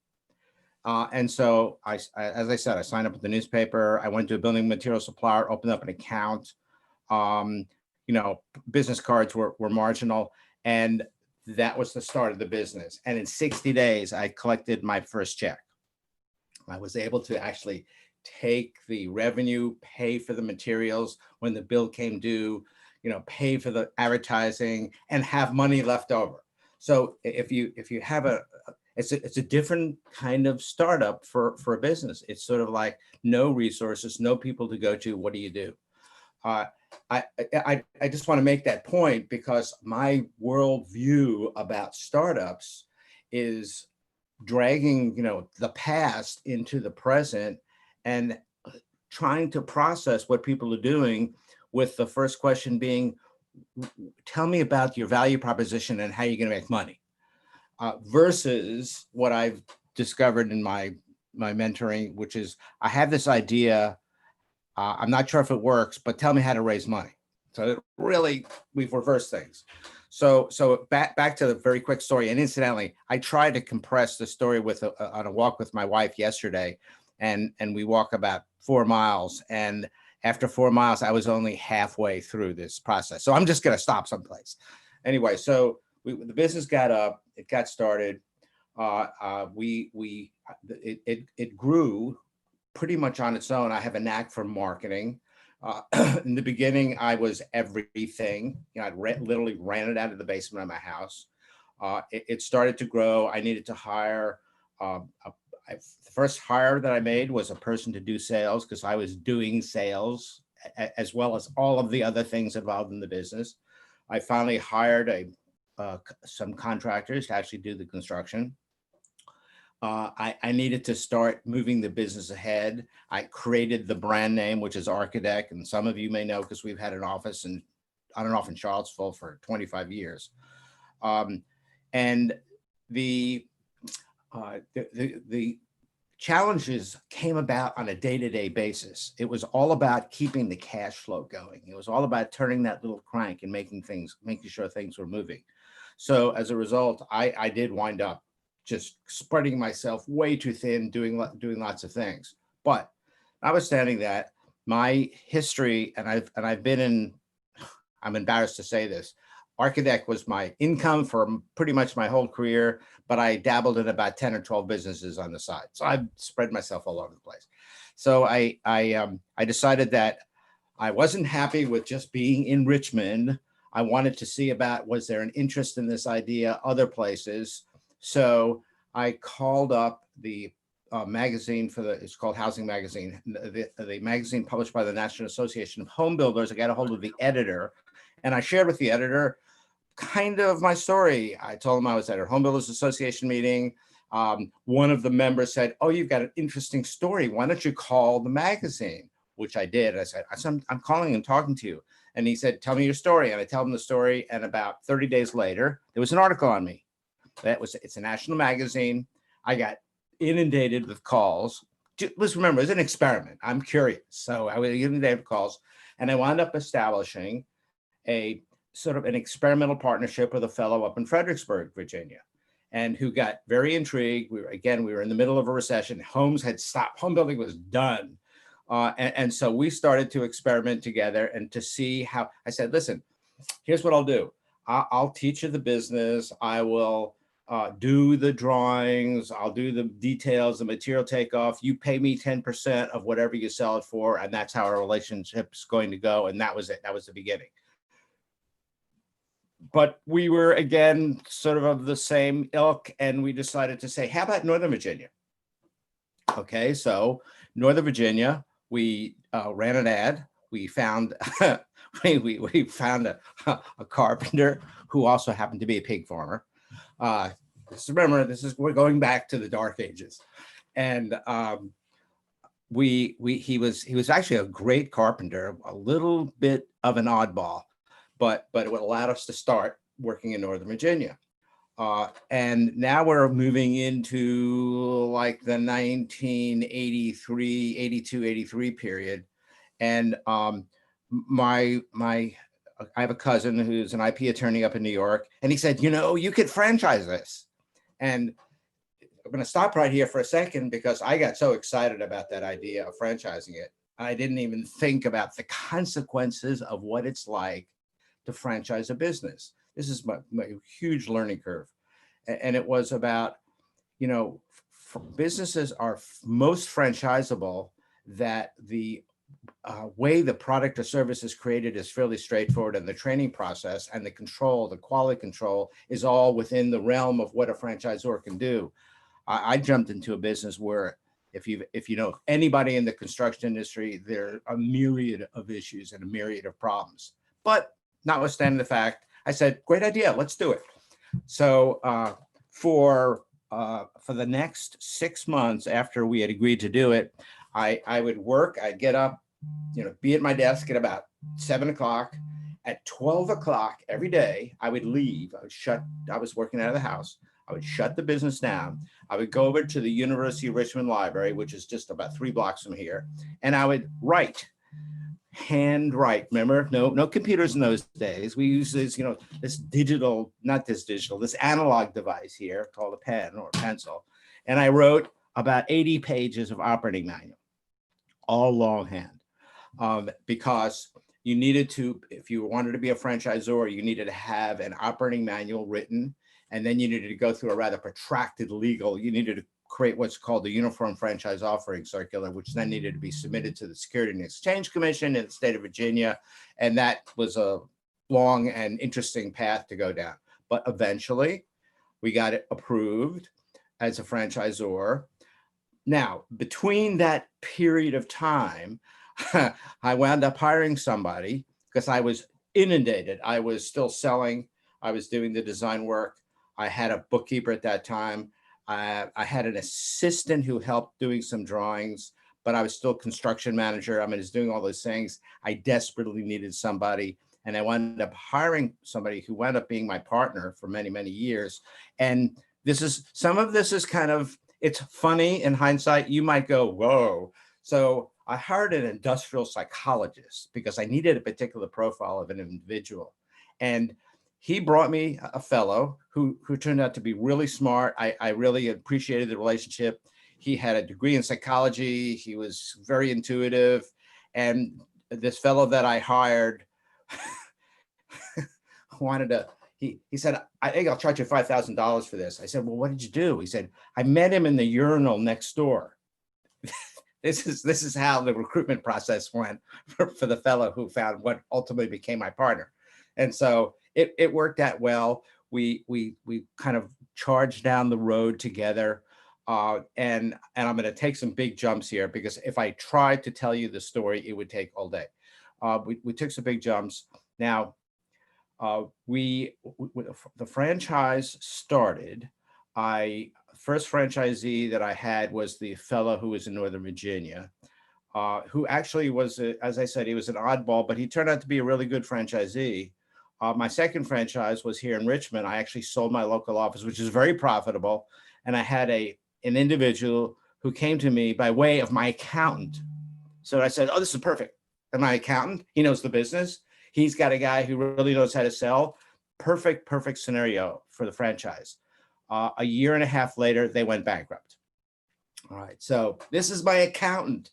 And so as I said, I signed up with the newspaper. I went to a building material supplier, opened up an account. Business cards were marginal. And that was the start of the business. And in 60 days, I collected my first check. I was able to actually take the revenue, pay for the materials when the bill came due, pay for the advertising, and have money left over. So if you have it's a different kind of startup for a business. It's sort of like no resources, no people to go to. What do you do? I just want to make that point because my worldview about startups is dragging, the past into the present and trying to process what people are doing with the first question being, tell me about your value proposition and how you're going to make money, versus what I've discovered in my mentoring, which is I have this idea. I'm not sure if it works, but tell me how to raise money. So really, we've reversed things. So back to the very quick story. And incidentally, I tried to compress the story on a walk with my wife yesterday, and we walk about 4 miles. And after 4 miles, I was only halfway through this process. So I'm just going to stop someplace. Anyway, so the business got up, it got started. It grew pretty much on its own. I have a knack for marketing. In the beginning, I was everything. I literally ran it out of the basement of my house. It started to grow. I needed to hire. The first hire that I made was a person to do sales because I was doing sales as well as all of the other things involved in the business. I finally hired some contractors to actually do the construction. I needed to start moving the business ahead. I created the brand name, which is Architect, and some of you may know because we've had an office on and off in Charlottesville for 25 years. And the challenges came about on a day-to-day basis. It was all about keeping the cash flow going. It was all about turning that little crank and making sure things were moving. So as a result, I did wind up just spreading myself way too thin, doing lots of things. But notwithstanding that, my history, and I've been in, I'm embarrassed to say this, architect was my income for pretty much my whole career, but I dabbled in about 10 or 12 businesses on the side. So I've spread myself all over the place. So I decided that I wasn't happy with just being in Richmond. I wanted to see about, was there an interest in this idea other places? So I called up the magazine it's called Housing Magazine, the magazine published by the National Association of Home Builders. I got a hold of the editor, and I shared with the editor kind of my story. I told him I was at a Home Builders Association meeting. One of the members said, "Oh, you've got an interesting story. Why don't you call the magazine?" Which I did. I said, I'm calling and talking to you. And he said, "Tell me your story." And I tell him the story. And about 30 days later, there was an article on me. It's a national magazine. I got inundated with calls. Let's remember, it's an experiment. I'm curious. So I was inundated with calls. And I wound up establishing a sort of an experimental partnership with a fellow up in Fredericksburg, Virginia, and who got very intrigued. We were in the middle of a recession. Homes had stopped. Home building was done. And so we started to experiment together and to see how. I said, "Listen, here's what I'll do. I'll teach you the business. I will do the drawings. I'll do the details, the material takeoff. You pay me 10% of whatever you sell it for. And that's how our relationship's going to go." And that was it. That was the beginning. But we were, again, sort of the same ilk, and we decided to say, how about Northern Virginia? Okay, so Northern Virginia, we ran an ad. We found we found a carpenter who also happened to be a pig farmer. Remember, we're going back to the dark ages, and he was actually a great carpenter, a little bit of an oddball. But it allowed us to start working in Northern Virginia. And now we're moving into like the 1983, 82, 83 period. And I have a cousin who's an IP attorney up in New York. And he said, you could franchise this. And I'm going to stop right here for a second because I got so excited about that idea of franchising it. I didn't even think about the consequences of what it's like to franchise a business. This is my huge learning curve. And it was about, businesses are most franchisable that the way the product or service is created is fairly straightforward, and the training process and the quality control is all within the realm of what a franchisor can do. I jumped into a business where if you know anybody in the construction industry, there are a myriad of issues and a myriad of problems. But notwithstanding the fact, I said, great idea, let's do it. So for the next 6 months after we had agreed to do it, I would work, I'd get up, be at my desk at about 7 o'clock. At 12 o'clock every day, I would leave. I was working out of the house. I would shut the business down. I would go over to the University of Richmond Library, which is just about 3 blocks from here, and I would handwrite. Remember, no computers in those days. We use this, this analog device here called a pen or a pencil. And I wrote about 80 pages of operating manual, all longhand, because you needed to, if you wanted to be a franchisor, you needed to have an operating manual written, and then you needed to go through a rather protracted legal. You needed to create what's called the Uniform Franchise Offering Circular, which then needed to be submitted to the Securities and Exchange Commission in the state of Virginia. And that was a long and interesting path to go down. But eventually we got it approved as a franchisor. Now, between that period of time, I wound up hiring somebody because I was inundated. I was still selling. I was doing the design work. I had a bookkeeper at that time. I had an assistant who helped doing some drawings, but I was still construction manager. I was doing all those things. I desperately needed somebody. And I wound up hiring somebody who wound up being my partner for many, many years. And some of this is kind of it's funny in hindsight. You might go, whoa. So I hired an industrial psychologist because I needed a particular profile of an individual. And he brought me a fellow who turned out to be really smart. I really appreciated the relationship. He had a degree in psychology. He was very intuitive. And this fellow that I hired wanted to, he said, I think I'll charge you $5,000 for this. I said, well, what did you do? He said, I met him in the urinal next door. This is how the recruitment process went for the fellow who found what ultimately became my partner. And so it worked out well. We kind of charged down the road together. And I'm going to take some big jumps here because if I tried to tell you the story, it would take all day. We took some big jumps. Now, the franchise started. First franchisee that I had was the fellow who was in Northern Virginia, who actually was, as I said, he was an oddball, but he turned out to be a really good franchisee. My second franchise was here in Richmond. I actually sold my local office, which is very profitable. And I had an individual who came to me by way of my accountant. So I said, oh, this is perfect. And my accountant, he knows the business. He's got a guy who really knows how to sell. Perfect scenario for the franchise. A year and a half later, they went bankrupt. All right, so this is my accountant,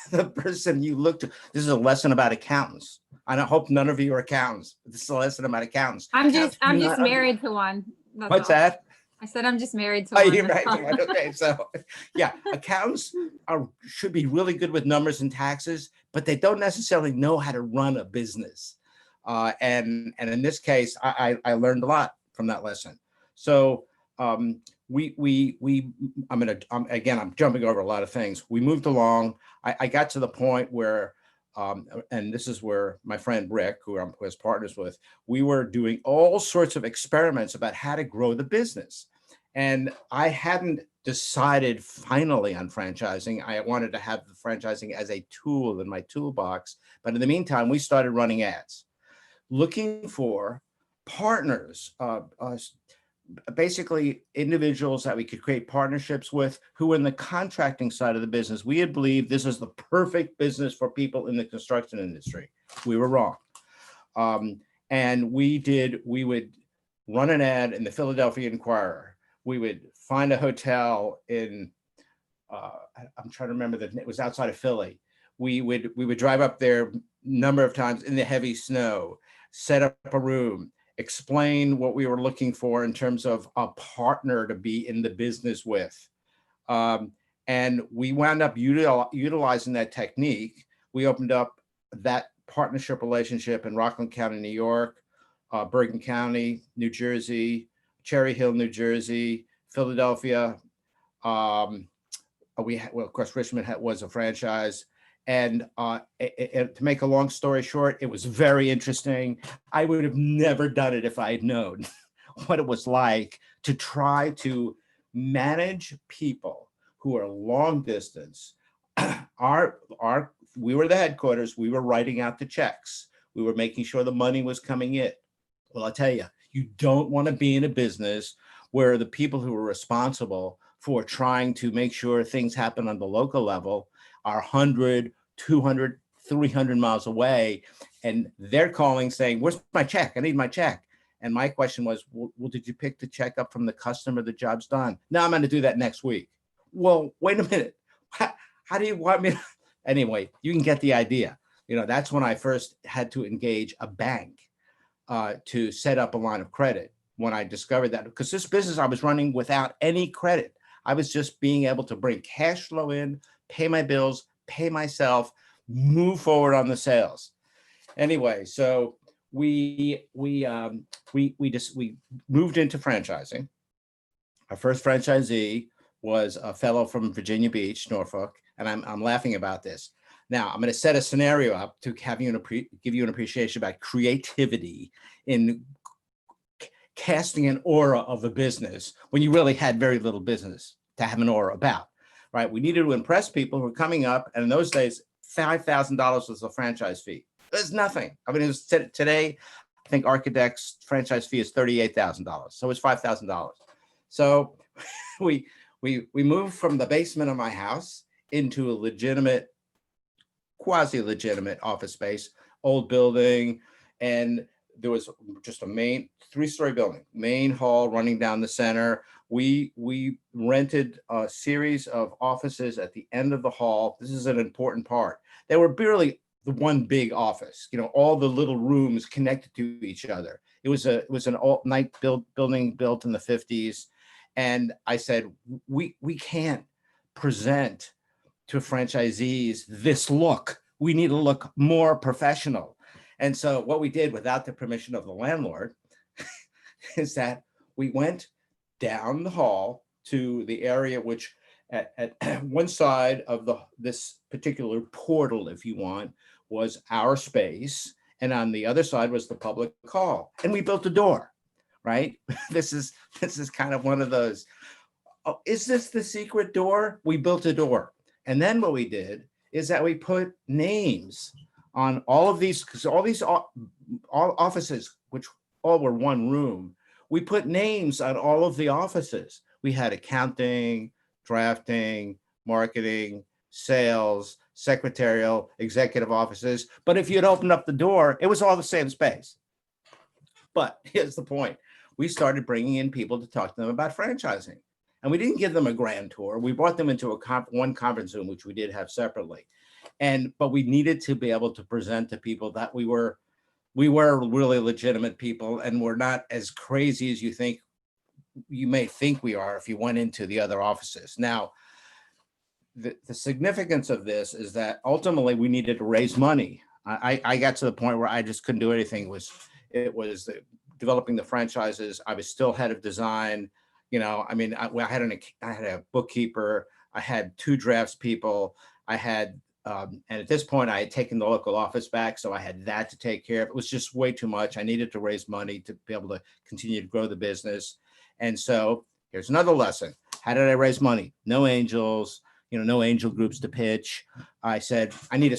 the person you look to. This is a lesson about accountants. I hope none of you are accountants. This is a lesson about accountants. I'm just married to one. That's What's all. that? I said I'm just married to Oh, one. you're right. Okay, so yeah, accountants should be really good with numbers and taxes, but they don't necessarily know how to run a business. And in this case, I learned a lot from that lesson. So I'm jumping over a lot of things. We moved along. I got to the point where, and this is where my friend Rick, who I was partners with, we were doing all sorts of experiments about how to grow the business. And I hadn't decided finally on franchising. I wanted to have the franchising as a tool in my toolbox. But in the meantime, we started running ads, looking for partners, basically individuals that we could create partnerships with who were in the contracting side of the business. We had believed this is the perfect business for people in the construction industry. We were wrong. And we would run an ad in the Philadelphia Inquirer. We would find a hotel in, I'm trying to remember it was outside of Philly. We would drive up there a number of times in the heavy snow, set up a room, explain what we were looking for in terms of a partner to be in the business with. And we wound up utilizing that technique. We opened up that partnership relationship in Rockland County, New York, Bergen County, New Jersey, Cherry Hill, New Jersey, Philadelphia. Of course, Richmond was a franchise. And to make a long story short, it was very interesting. I would have never done it if I had known what it was like to try to manage people who are long distance. We were the headquarters. We were writing out the checks. We were making sure the money was coming in. Well, I'll tell you, you don't want to be in a business where the people who are responsible for trying to make sure things happen on the local level are 100, 200, 300 miles away. And they're calling saying, where's my check? I need my check. And my question was, well, did you pick the check up from the customer? The job's done. No, I'm going to do that next week. Well, wait a minute. How do you want me to? Anyway, you can get the idea. That's when I first had to engage a bank to set up a line of credit. When I discovered that, because this business I was running without any credit. I was just being able to bring cash flow in, pay my bills, pay myself, move forward on the sales. Anyway, so we moved into franchising. Our first franchisee was a fellow from Virginia Beach, Norfolk, and I'm laughing about this. Now I'm going to set a scenario up to have give you an appreciation about creativity in casting an aura of a business when you really had very little business to have an aura about, right? We needed to impress people who were coming up. And in those days, $5,000 was a franchise fee. It was nothing. I mean, it was today, I think Architect's franchise fee is $38,000. So it's $5,000. So we we moved from the basement of my house into a legitimate, quasi-legitimate office space, old building. And there was just a main 3-story building, main hall running down the center. We rented a series of offices at the end of the hall. This is an important part. They were barely the one big office, all the little rooms connected to each other. It was an alt-night building built in the 50s. And I said, we can't present to franchisees this look. We need to look more professional. And so what we did without the permission of the landlord is that we went down the hall to the area which at one side of this particular portal, if you want, was our space. And on the other side was the public hall. And we built a door, right? This is kind of one of those, oh, is this the secret door? We built a door. And then what we did is that we put names on all of these, because all these all offices, which all were one room, we put names on all of the offices. We had accounting, drafting, marketing, sales, secretarial, executive offices. But if you'd opened up the door, it was all the same space. But here's the point. We started bringing in people to talk to them about franchising. And we didn't give them a grand tour. We brought them into one conference room, which we did have separately. But we needed to be able to present to people that we were really legitimate people, and we're not as crazy as you may think we are if you went into the other offices. Now, the significance of this is that ultimately we needed to raise money. I got to the point where I just couldn't do anything. It was developing the franchises. I was still head of design. I mean, I had a bookkeeper. I had 2 drafts people. I had, and at this point I had taken the local office back. So I had that to take care of. It was just way too much. I needed to raise money to be able to continue to grow the business. And so here's another lesson. How did I raise money? No angels, no angel groups to pitch. I said, I need a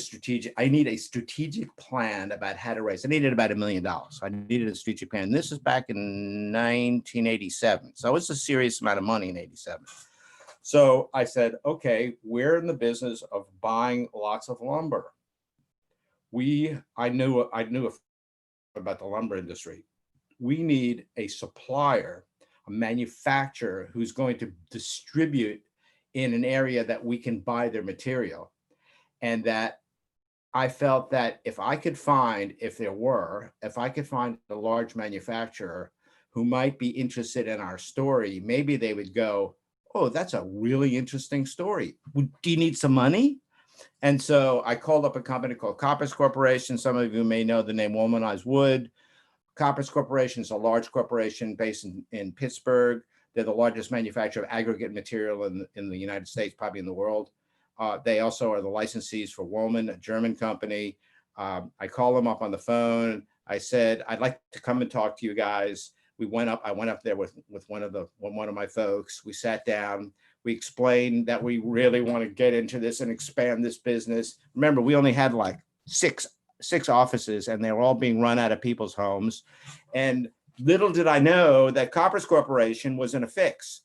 strategic plan about how to raise. I needed about $1 million. I needed a strategic plan. And this is back in 1987. So it's a serious amount of money in 87. So I said, okay, we're in the business of buying lots of lumber. I knew about the lumber industry. We need a supplier, a manufacturer who's going to distribute in an area that we can buy their material. And that I felt that if I could find a large manufacturer who might be interested in our story, maybe they would go, oh, that's a really interesting story. Do you need some money? And so I called up a company called Koppers Corporation. Some of you may know the name Womanized Wood. Koppers Corporation is a large corporation based in Pittsburgh. They're the largest manufacturer of aggregate material in the United States, probably in the world. They also are the licensees for Woman, a German company. I called them up on the phone. I said, I'd like to come and talk to you guys. I went up there with one of my folks. We sat down. We explained that we really want to get into this and expand this business. Remember, we only had like six offices, and they were all being run out of people's homes. And little did I know that Koppers Corporation was in a fix.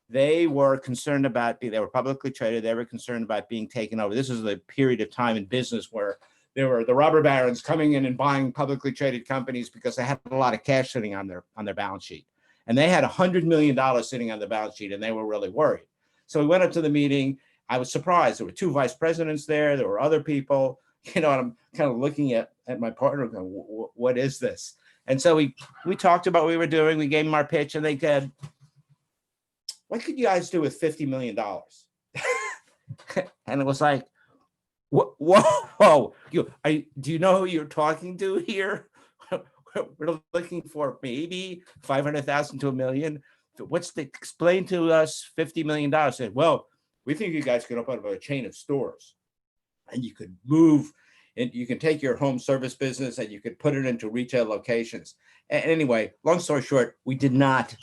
They were concerned about, they were publicly traded. They were concerned about being taken over. This is the period of time in business where there were the robber barons coming in and buying publicly traded companies because they had a lot of cash sitting on their balance sheet. And they had $100 million sitting on the balance sheet, and they were really worried. So we went up to the meeting. I was surprised. There were 2 vice presidents there. There were other people, and I'm kind of looking at my partner going, what is this? And so we talked about what we were doing. We gave them our pitch, and they said, what could you guys do with $50 million? And it was like, whoa, do you know who you're talking to here? We're looking for maybe 500,000 to $1 million. Explain to us $50 million. I said, well, we think you guys could open up a chain of stores, and you could move, and you can take your home service business and you could put it into retail locations. And anyway, long story short, we did not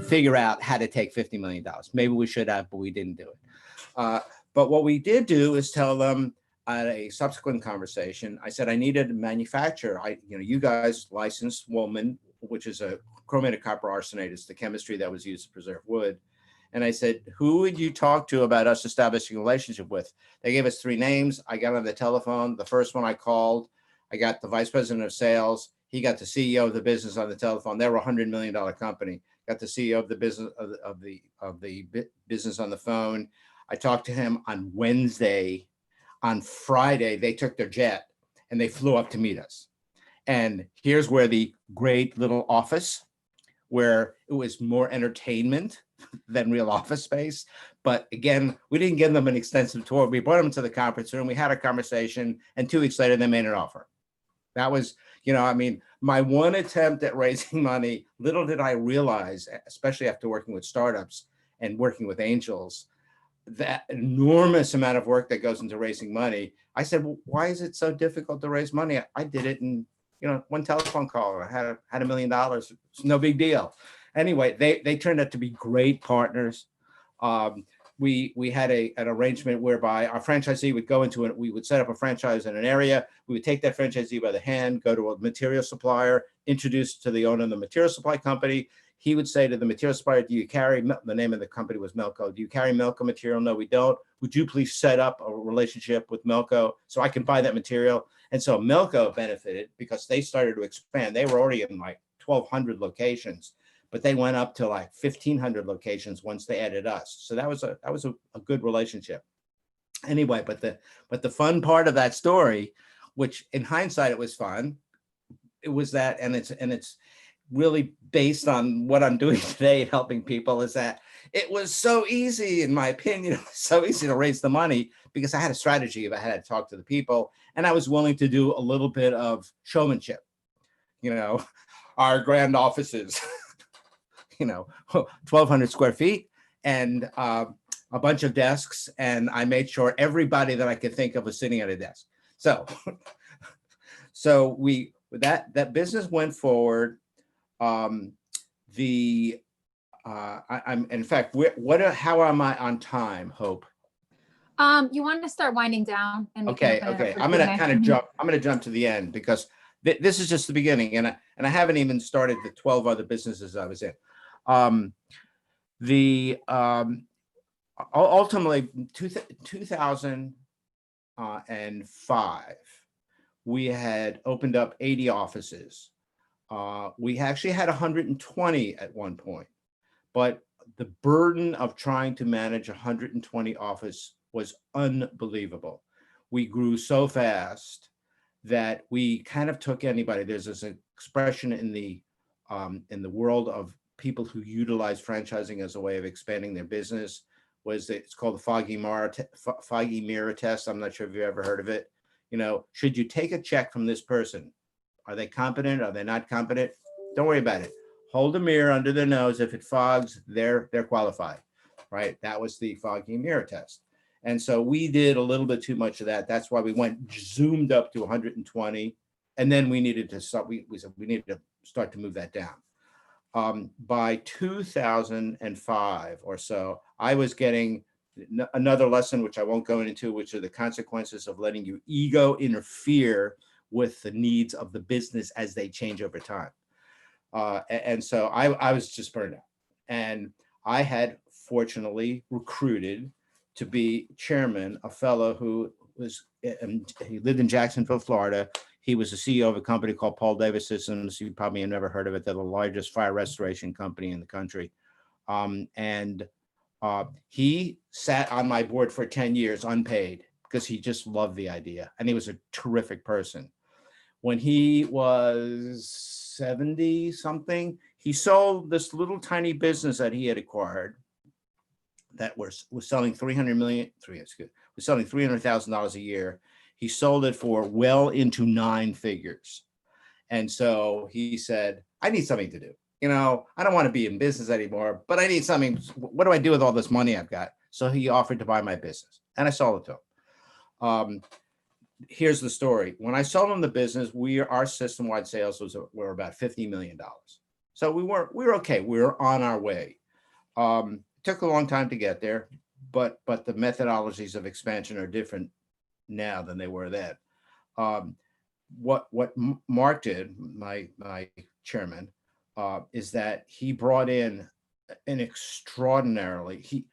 figure out how to take $50 million. Maybe we should have, but we didn't do it. But what we did do is tell them at a subsequent conversation, I said, I needed a manufacturer. You guys licensed Woman, which is a chromated copper arsenate. It's the chemistry that was used to preserve wood. And I said, who would you talk to about us establishing a relationship with? They gave us 3 names. I got on the telephone. The first one I called, I got the vice president of sales. He got the CEO of the business on the telephone. They were a $100 million company. Got the CEO of the business of the business on the phone. I talked to him on Wednesday. On Friday, they took their jet and they flew up to meet us. And here's where the great little office, where it was more entertainment than real office space. But again, we didn't give them an extensive tour. We brought them to the conference room. We had a conversation, and 2 weeks later, they made an offer. That was, I mean, my one attempt at raising money. Little did I realize, especially after working with startups and working with angels, that enormous amount of work that goes into raising money. I said, well, why is it so difficult to raise money? I did it in, one telephone call. I had $1 million. It's no big deal. Anyway, they turned out to be great partners. We had an arrangement whereby our franchisee would go into it. We would set up a franchise in an area. We would take that franchisee by the hand, go to a material supplier, introduce to the owner of the material supply company. He would say to the material supplier, do you carry, the name of the company was Melco. Do you carry Melco material? No, we don't. Would you please set up a relationship with Melco so I can buy that material? And so Melco benefited because they started to expand. They were already in like 1,200 locations, but they went up to like 1,500 locations once they added us. So that was a good relationship. Anyway, but the fun part of that story, which in hindsight it was fun, it was that, and it's really based on what I'm doing today, helping people, is that it was so easy, in my opinion, so easy to raise the money because I had a strategy. I had to talk to the people, and I was willing to do a little bit of showmanship. Our grand offices, 1,200 square feet and a bunch of desks, and I made sure everybody that I could think of was sitting at a desk. So that business went forward. I'm in fact, how am I on time, Hope? You want to start winding down? And we Okay. can open it up for I'm going to Q&A. kind of jump. I'm going to jump to the end because this is just the beginning, and I haven't even started the 12 other businesses I was in. Ultimately, 2005, we had opened up 80 offices. We actually had 120 at one point, but the burden of trying to manage 120 office was unbelievable. We grew so fast that we kind of took anybody. There's this expression in the world of people who utilize franchising as a way of expanding their business. It's called the foggy mirror test. I'm not sure if you've ever heard of it. Should you take a check from this person? Are they competent? Are they not competent? Don't worry about it. Hold a mirror under their nose. If it fogs, they're qualified, right? That was the foggy mirror test. And so we did a little bit too much of that. That's why we zoomed up to 120. And then we needed to start, we said we needed to start to move that down. By 2005 or so, I was getting another lesson, which I won't go into, which are the consequences of letting your ego interfere with the needs of the business as they change over time. And so I was just burned out. And I had fortunately recruited to be chairman a fellow who he lived in Jacksonville, Florida. He was the CEO of a company called Paul Davis Systems. You probably have never heard of it. They're the largest fire restoration company in the country. He sat on my board for 10 years unpaid because he just loved the idea. And he was a terrific person. When he was 70 something, he sold this little tiny business that he had acquired that was selling $300,000 a year. He sold it for well into 9 figures. And so he said, I need something to do. I don't want to be in business anymore, but I need something. What do I do with all this money I've got? So he offered to buy my business, and I sold it to him. Here's the story. When I sold him the business, our system-wide sales were about $50 million. So we were okay. We were on our way. It took a long time to get there, but the methodologies of expansion are different now than they were then. What Mark did, my chairman, is that he brought in an extraordinarily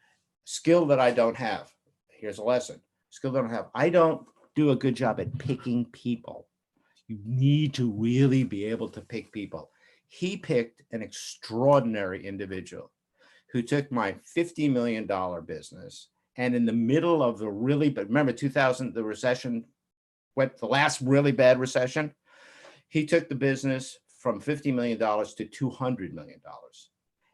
skill that I don't have. Here's a lesson. Skill that I don't have. I don't do a good job at picking people. You need to really be able to pick people. He picked an extraordinary individual who took my $50 million business, and in the middle of but remember 2000, the recession, the last really bad recession, he took the business from $50 million to $200 million.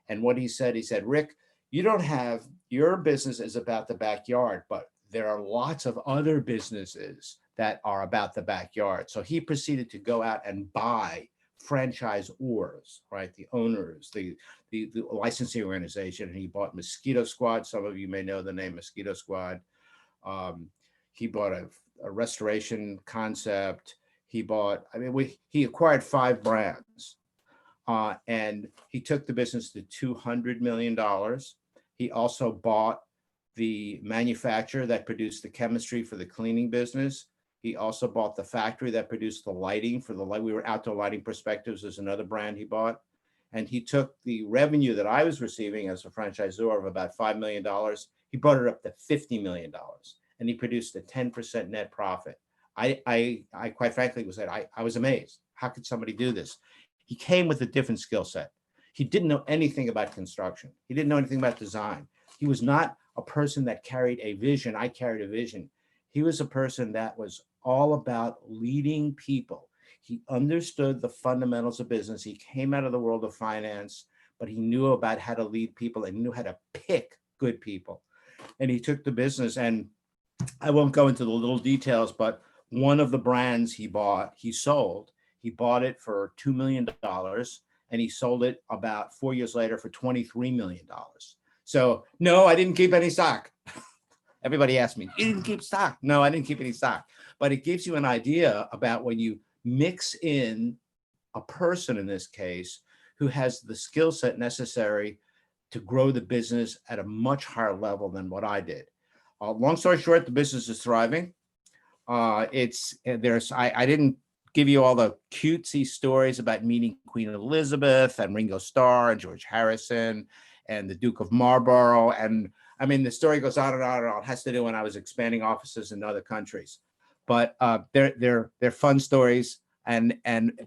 And what he said, Rick, your business is about the backyard, but there are lots of other businesses that are about the backyard. So he proceeded to go out and buy franchisors, right? The owners, the licensing organization. And he bought Mosquito Squad. Some of you may know the name Mosquito Squad. He bought a restoration concept. He acquired 5 brands. And he took the business to $200 million. He also bought the manufacturer that produced the chemistry for the cleaning business. He also bought the factory that produced the lighting for the light. We were Outdoor Lighting Perspectives is another brand he bought. And he took the revenue that I was receiving as a franchisor of about $5 million. He brought it up to $50 million. And he produced a 10% net profit. I quite frankly I was amazed. How could somebody do this? He came with a different skill set. He didn't know anything about construction. He didn't know anything about design. He was not a person that carried a vision. I carried a vision. He was a person that was all about leading people. He understood the fundamentals of business. He came out of the world of finance, but he knew about how to lead people and knew how to pick good people. And he took the business, and I won't go into the little details, but one of the brands he bought, he sold. He bought it for $2 million, and he sold it about 4 years later for $23 million. So no, I didn't keep any stock. Everybody asked me, you didn't keep stock? No, I didn't keep any stock. But it gives you an idea about when you mix in a person, in this case, who has the skill set necessary to grow the business at a much higher level than what I did. Long story short, the business is thriving. I didn't give you all the cutesy stories about meeting Queen Elizabeth and Ringo Starr and George Harrison and the Duke of Marlborough. And I mean, the story goes on and on and on. It has to do when I was expanding offices in other countries. But they're fun stories. And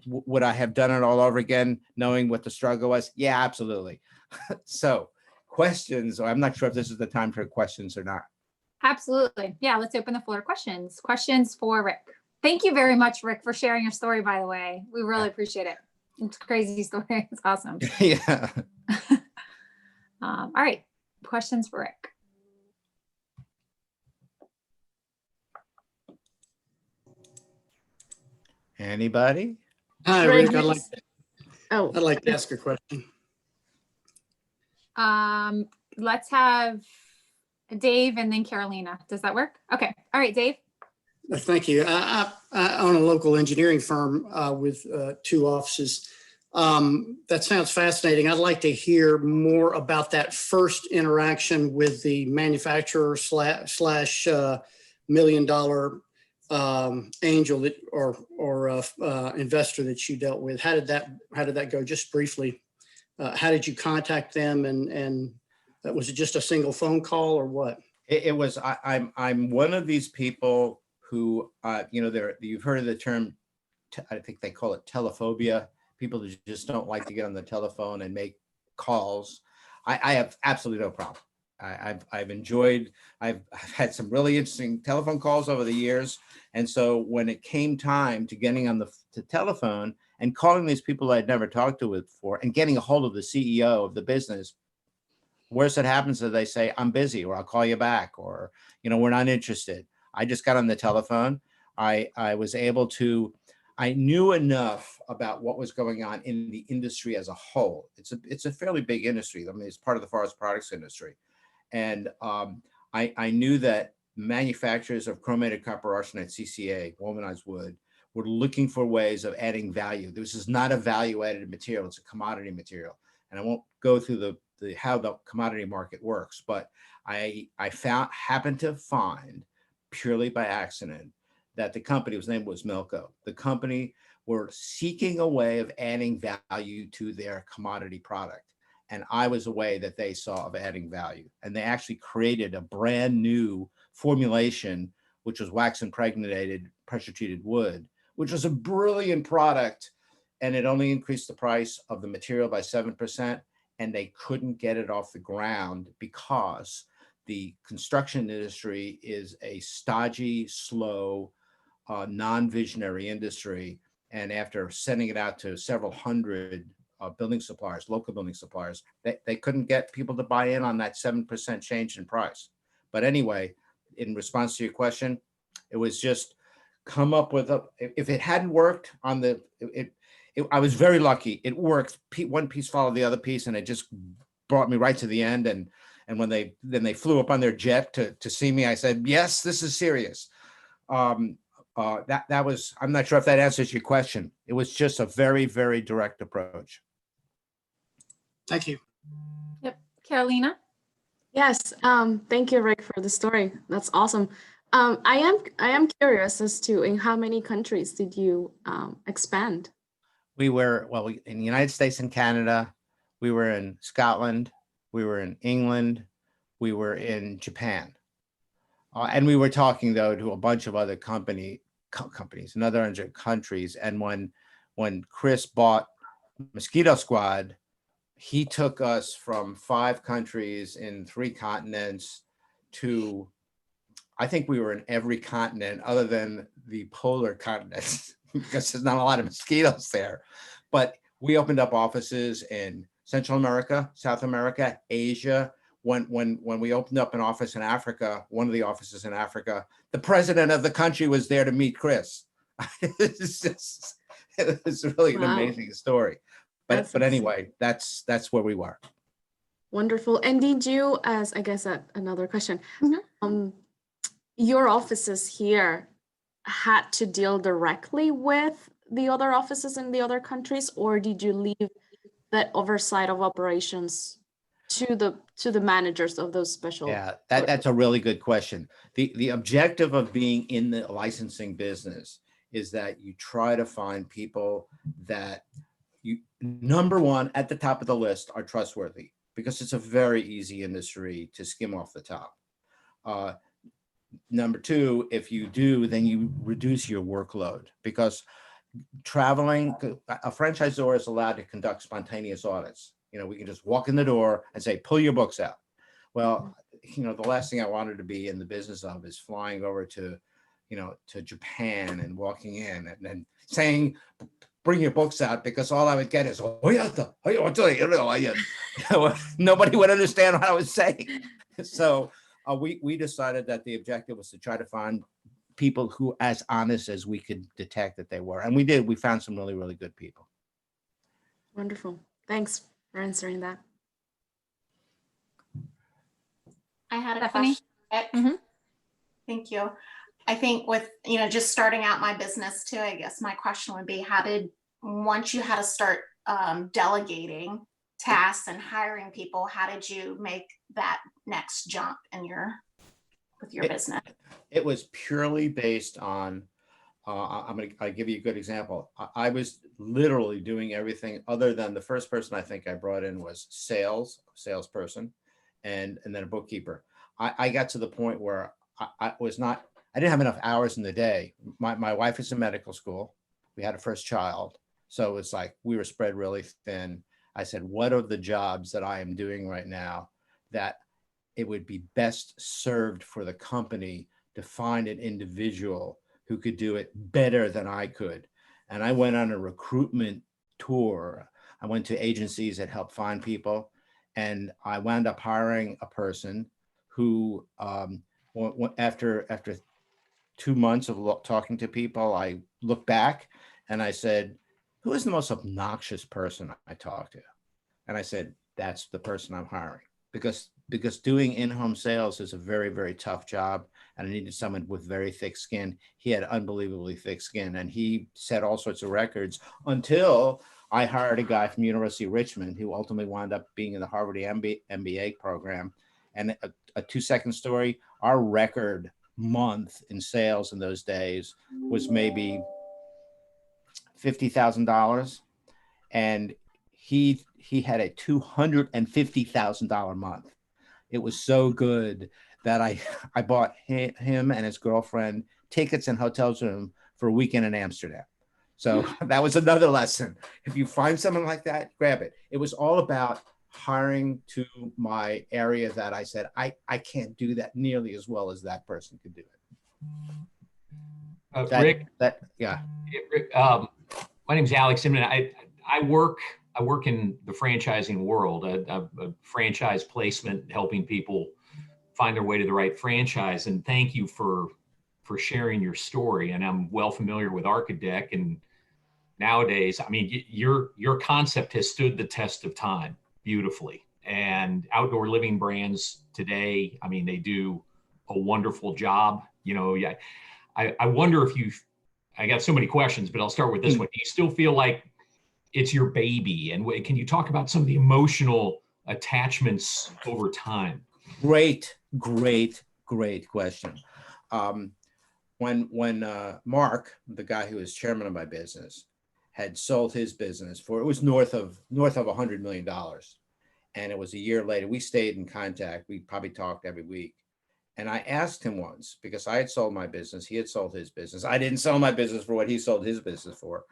would I have done it all over again, knowing what the struggle was? Yeah, absolutely. So questions, or I'm not sure if this is the time for questions or not. Absolutely. Yeah, let's open the floor to questions. Questions for Rick. Thank you very much, Rick, for sharing your story, by the way. We really appreciate it. It's a crazy story. It's awesome. Yeah. All right. Questions for Rick. Anybody? Hi, Greg, Rick. I'd like to ask a question. Let's have Dave and then Carolina. Does that work? Okay. All right, Dave. Thank you. I own a local engineering firm with 2 offices. That sounds fascinating. I'd like to hear more about that first interaction with the manufacturer slash $1 million angel that or investor that you dealt with. How did that go? Just briefly, how did you contact them, and was it just a single phone call or what? It was. I'm one of these people who you've heard of the term. I think they call it telephobia. People that just don't like to get on the telephone and make calls. I have absolutely no problem. I've had some really interesting telephone calls over the years. And so when it came time to getting on the telephone and calling these people I'd never talked to before and getting a hold of the CEO of the business, worse it happens that they say, I'm busy, or I'll call you back, or, we're not interested. I just got on the telephone. I was able to, I knew enough about what was going on in the industry as a whole. It's a fairly big industry. I mean, it's part of the forest products industry. And I knew that manufacturers of chromated copper arsenate, CCA, galvanized wood, were looking for ways of adding value. This is not a value-added material. It's a commodity material. And I won't go through how the commodity market works, but I happened to find, purely by accident, that the company, whose name was Melco, the company were seeking a way of adding value to their commodity product. and I was a way that they saw of adding value. And they actually created a brand new formulation, which was wax impregnated, pressure treated wood, which was a brilliant product. And it only increased the price of the material by 7%. And they couldn't get it off the ground because the construction industry is a stodgy, slow, non-visionary industry. And after sending it out to several hundred building suppliers, local building suppliers, they couldn't get people to buy in on that 7% change in price. But anyway, in response to your question, it was just come up with if it hadn't worked on I was very lucky. It worked. One piece followed the other piece, and it just brought me right to the end. And when they flew up on their jet to see me, I said, yes, this is serious. That was, I'm not sure if that answers your question. It was just a very, very direct approach. Thank you. Yep. Carolina? Yes, thank you, Rick, for the story. That's awesome. I am curious as to in how many countries did you expand? We were, in the United States and Canada, we were in Scotland, we were in England, we were in Japan. And we were talking, though, to a bunch of other companies in other countries. And when Chris bought Mosquito Squad, he took us from 5 countries in 3 continents to, I think we were in every continent other than the polar continents because there's not a lot of mosquitoes there. But we opened up offices in Central America, South America, Asia. When we opened up an office in Africa, one of the offices in Africa, the president of the country was there to meet Chris. It's really an amazing story. But anyway, that's where we were. Wonderful. And did you, as I guess another question, your offices here had to deal directly with the other offices in the other countries, or did you leave that oversight of operations to the managers of those special? Yeah, that's a really good question. The objective of being in the licensing business is that you try to find people that number one, at the top of the list, are trustworthy, because it's a very easy industry to skim off the top. Number two, if you do, then you reduce your workload, because traveling, a franchisor is allowed to conduct spontaneous audits. We can just walk in the door and say, pull your books out. Well, the last thing I wanted to be in the business of is flying over to Japan and walking in and then saying, bring your books out, because all I would get is, nobody would understand what I was saying. So we decided that the objective was to try to find people who as honest as we could detect that they were. And we did. We found some really, really good people. Wonderful. Thanks for answering that. I had a Stephanie? question. Thank you. I think with, just starting out my business too, I guess my question would be, once you had to start delegating tasks and hiring people, how did you make that next jump with your business? It was purely based on, I'll give you a good example. I was literally doing everything other than the first person I think I brought in was salesperson, and then a bookkeeper. I got to the point where I didn't have enough hours in the day. My wife is in medical school. We had a first child. So it's like we were spread really thin. I said, what are the jobs that I am doing right now that it would be best served for the company to find an individual who could do it better than I could? And I went on a recruitment tour. I went to agencies that help find people. And I wound up hiring a person who, after 2 months of talking to people, I looked back and I said, who is the most obnoxious person I talked to? And I said, that's the person I'm hiring, because doing in-home sales is a very, very tough job. And I needed someone with very thick skin. He had unbelievably thick skin, and he set all sorts of records until I hired a guy from University of Richmond who ultimately wound up being in the Harvard MBA program. And a 2-second story, our record month in sales in those days was maybe $50,000. And he had a $250,000 month. It was so good that I bought him and his girlfriend tickets and hotels room for a weekend in Amsterdam. So that was another lesson. If you find someone like that, grab it. It was all about hiring to my area that I said, I can't do that nearly as well as that person could do it. Rick, yeah. Rick, my name's Alex Simon. I work in the franchising world, a franchise placement, helping people find their way to the right franchise. And thank you for sharing your story. And I'm well familiar with Architect, and nowadays, I mean, your concept has stood the test of time beautifully. And outdoor living brands today, I mean, they do a wonderful job. You know, yeah. I wonder if I got so many questions, but I'll start with this one. Do you still feel like it's your baby? And can you talk about some of the emotional attachments over time? Great question. When Mark, the guy who was chairman of my business, had sold his business it was north of $100 million. And it was a year later, we stayed in contact. We probably talked every week. And I asked him once, because I had sold my business, he had sold his business. I didn't sell my business for what he sold his business for.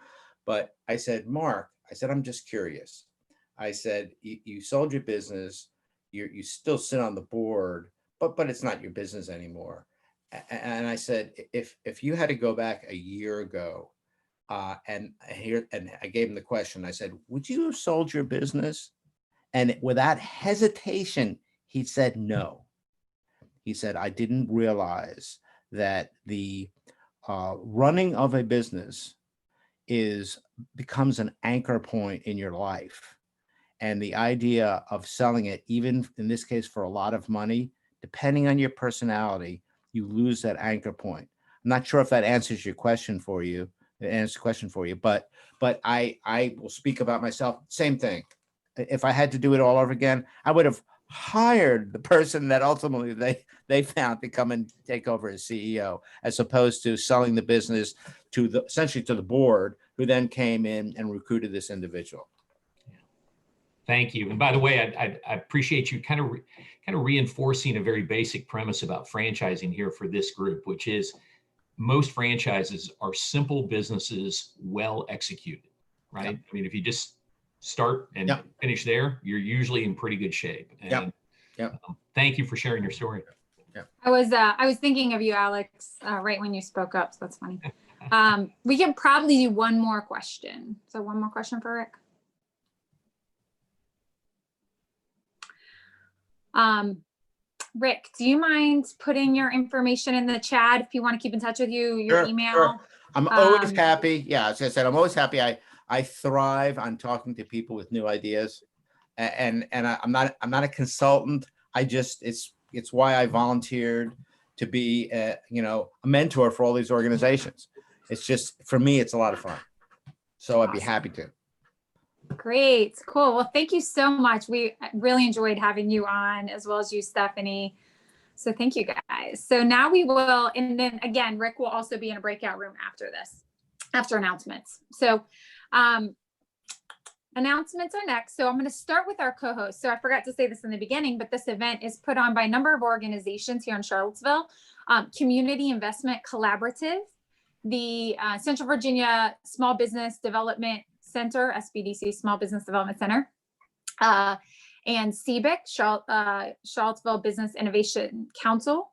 But I said, Mark, I'm just curious. I said, you sold your business, you still sit on the board, but it's not your business anymore. And I said, if you had to go back a year ago, and I gave him the question, I said, would you have sold your business? And without hesitation, he said no. He said, I didn't realize that the running of a business becomes an anchor point in your life. And the idea of selling it, even in this case for a lot of money, depending on your personality, you lose that anchor point. I'm not sure if that answers your question for you. But I will speak about myself. Same thing. If I had to do it all over again, I would have hired the person that ultimately they found to come and take over as CEO, as opposed to selling the business essentially to the board, who then came in and recruited this individual. Thank you. And by the way, I appreciate you kind of reinforcing a very basic premise about franchising here for this group, which is most franchises are simple businesses, well executed, right? Yep. I mean, if you just start and finish there, you're usually in pretty good shape. And thank you for sharing your story. I was thinking of you, Alex, right when you spoke up. So that's funny. We can probably do one more question. So one more question for Rick. Rick, do you mind putting your information in the chat if you want to keep in touch with you, your email? Sure. I'm always happy. Yeah, as I said, I'm always happy. I thrive on talking to people with new ideas, and I'm not a consultant. It's why I volunteered to be a mentor for all these organizations. It's just, for me, it's a lot of fun. So I'd be happy to. Great, cool. Well, thank you so much. We really enjoyed having you on, as well as you, Stephanie. So thank you guys. So now we will, and then again, Rick will also be in a breakout room after this, after announcements. So announcements are next. So I'm going to start with our co-host. So I forgot to say this in the beginning, but this event is put on by a number of organizations here in Charlottesville. Community Investment Collaborative, the Central Virginia Small Business Development Center, SBDC, Small Business Development Center, and CBIC, Charlottesville Business Innovation Council.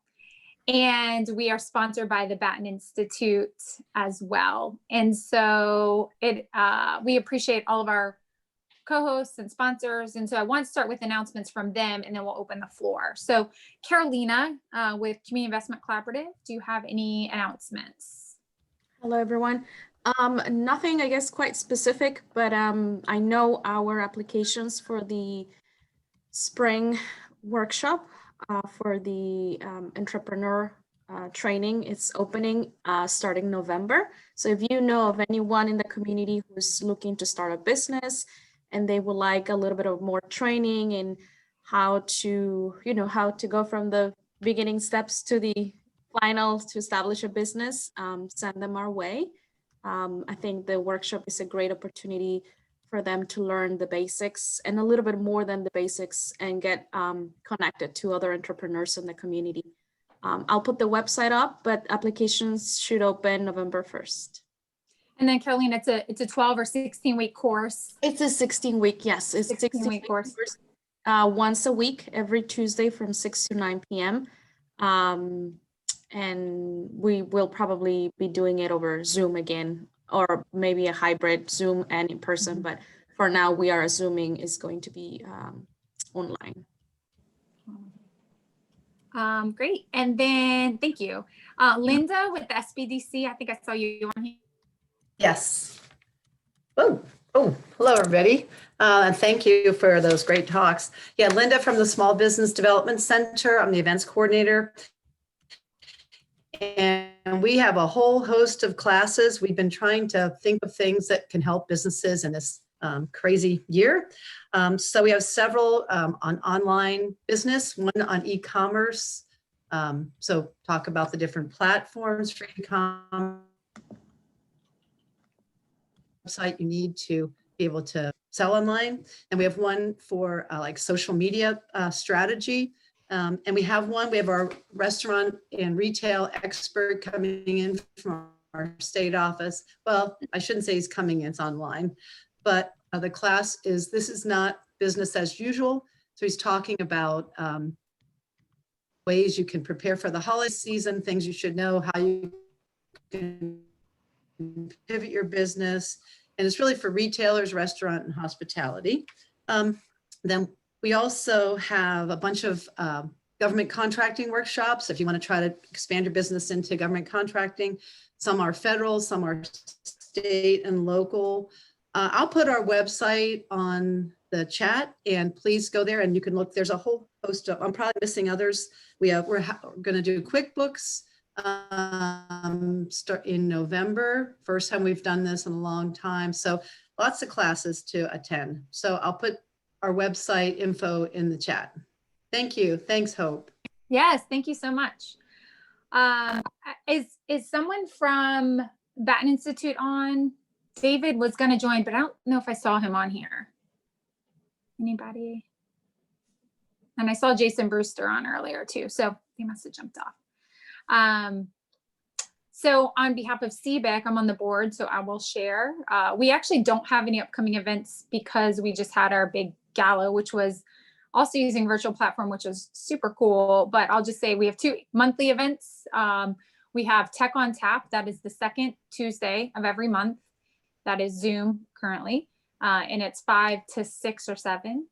And we are sponsored by the Batten Institute as well. And so we appreciate all of our co-hosts and sponsors. And so I want to start with announcements from them, and then we'll open the floor. So Carolina with Community Investment Collaborative, do you have any announcements? Hello, everyone. Nothing, I guess, quite specific, but I know our applications for the spring workshop for the entrepreneur training, it's opening starting November. So if you know of anyone in the community who's looking to start a business and they would like a little bit of more training in how to go from the beginning steps to the final to establish a business, send them our way. I think the workshop is a great opportunity for them to learn the basics and a little bit more than the basics and get connected to other entrepreneurs in the community. I'll put the website up, but applications should open November 1st. And then Caroline, it's a 12 or 16-week course. It's a 16-week, yes. It's 16-week course. Once a week, every Tuesday from 6 to 9 p.m. And we will probably be doing it over Zoom again, or maybe a hybrid Zoom and in person. But for now, we are assuming it's going to be online. Great. And then, thank you. Linda with the SBDC, I think I saw you on here. Yes. Oh, hello, everybody. And thank you for those great talks. Yeah, Linda from the Small Business Development Center. I'm the events coordinator. And we have a whole host of classes. We've been trying to think of things that can help businesses in this crazy year. So we have several on online business, one on e-commerce. So talk about the different platforms for e-commerce. Website you need to be able to sell online. And we have one for like social media strategy. And we have our restaurant and retail expert coming in from our state office. Well, I shouldn't say he's coming in, it's online, but the class this is not business as usual. So he's talking about ways you can prepare for the holiday season, things you should know, how you can pivot your business. And it's really for retailers, restaurant, and hospitality. Then we also have a bunch of government contracting workshops. If you want to try to expand your business into government contracting, some are federal, some are state and local. I'll put our website on the chat and please go there and you can look. There's a whole host of, I'm probably missing others. We're going to do QuickBooks start in November. First time we've done this in a long time. So lots of classes to attend. So I'll put our website info in the chat. Thank you. Thanks, Hope. Yes, thank you so much. Is someone from Baton Institute on? David was going to join, but I don't know if I saw him on here. Anybody? And I saw Jason Brewster on earlier too, so he must have jumped off. So on behalf of CBEC, I'm on the board, so I will share. We actually don't have any upcoming events because we just had our big gala, which was also using virtual platform, which is super cool. But I'll just say we have 2 monthly events. We have Tech on Tap. That is the second Tuesday of every month. That is Zoom currently. And it's 5 to 6 or 7.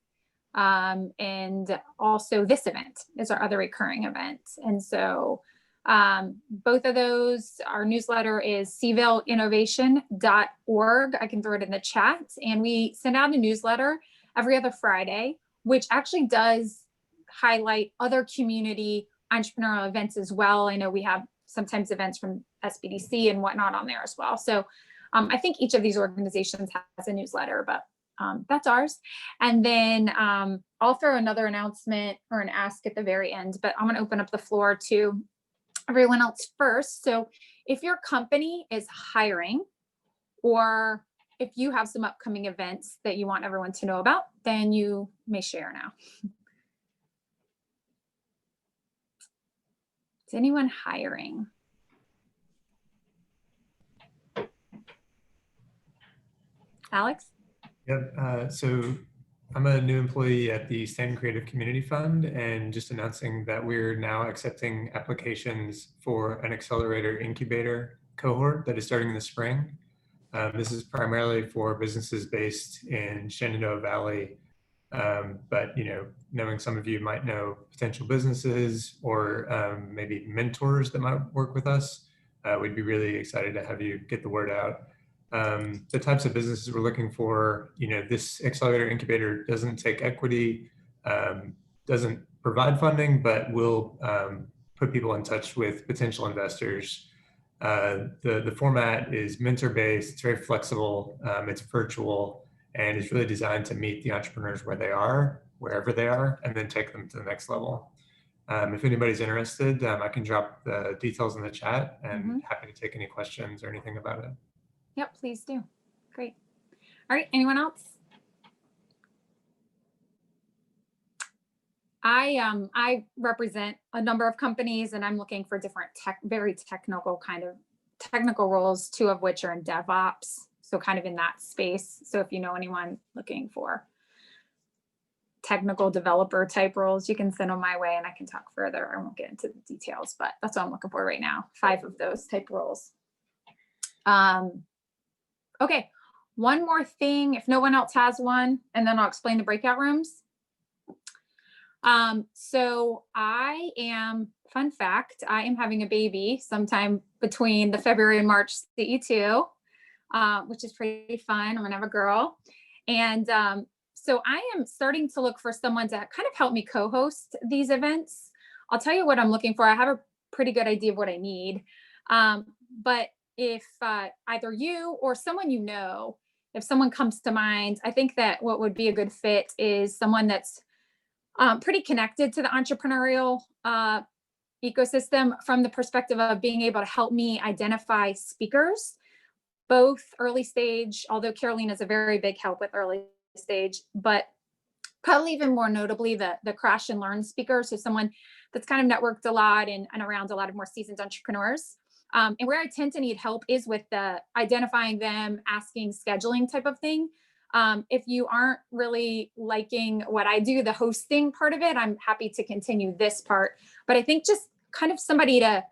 And also this event is our other recurring event. And so both of those, our newsletter is cvilleinnovation.org. I can throw it in the chat. And we send out a newsletter every other Friday, which actually does highlight other community entrepreneurial events as well. I know we have sometimes events from SBDC and whatnot on there as well. So I think each of these organizations has a newsletter, but that's ours. And then I'll throw another announcement or an ask at the very end, but I'm going to open up the floor to everyone else first. So if your company is hiring, or if you have some upcoming events that you want everyone to know about, then you may share now. Is anyone hiring? Alex? Yep. So I'm a new employee at the Stanton Creative Community Fund, and just announcing that we're now accepting applications for an accelerator incubator cohort that is starting in the spring. This is primarily for businesses based in Shenandoah Valley, but knowing some of you might know potential businesses or maybe mentors that might work with us, we'd be really excited to have you get the word out. The types of businesses we're looking for, this accelerator incubator doesn't take equity, doesn't provide funding, but will put people in touch with potential investors. The format is mentor-based, it's very flexible, it's virtual, and it's really designed to meet the entrepreneurs where they are, wherever they are, and then take them to the next level. If anybody's interested, I can drop the details in the chat, and happy to take any questions or anything about it. Yep, please do. Great. All right, anyone else? I represent a number of companies, and I'm looking for different very technical roles, 2 of which are in DevOps. So kind of in that space. So if you know anyone looking for technical developer type roles, you can send them my way and I can talk further. I won't get into the details, but that's what I'm looking for right now. 5 of those type roles. Okay, one more thing, if no one else has one, and then I'll explain the breakout rooms. So fun fact, I am having a baby sometime between the February and March CE2, which is pretty fun. I'm gonna have a girl. And so I am starting to look for someone to kind of help me co-host these events. I'll tell you what I'm looking for. I have a pretty good idea of what I need. But if either you or someone you know, if someone comes to mind, I think that what would be a good fit is someone that's pretty connected to the entrepreneurial ecosystem from the perspective of being able to help me identify speakers, both early stage, although Carolina is a very big help with early stage, but probably even more notably the crash and learn speakers. So someone that's kind of networked a lot and around a lot of more seasoned entrepreneurs. And where I tend to need help is with the identifying them, asking, scheduling type of thing. If you aren't really liking what I do, the hosting part of it, I'm happy to continue this part. But I think just kind of somebody to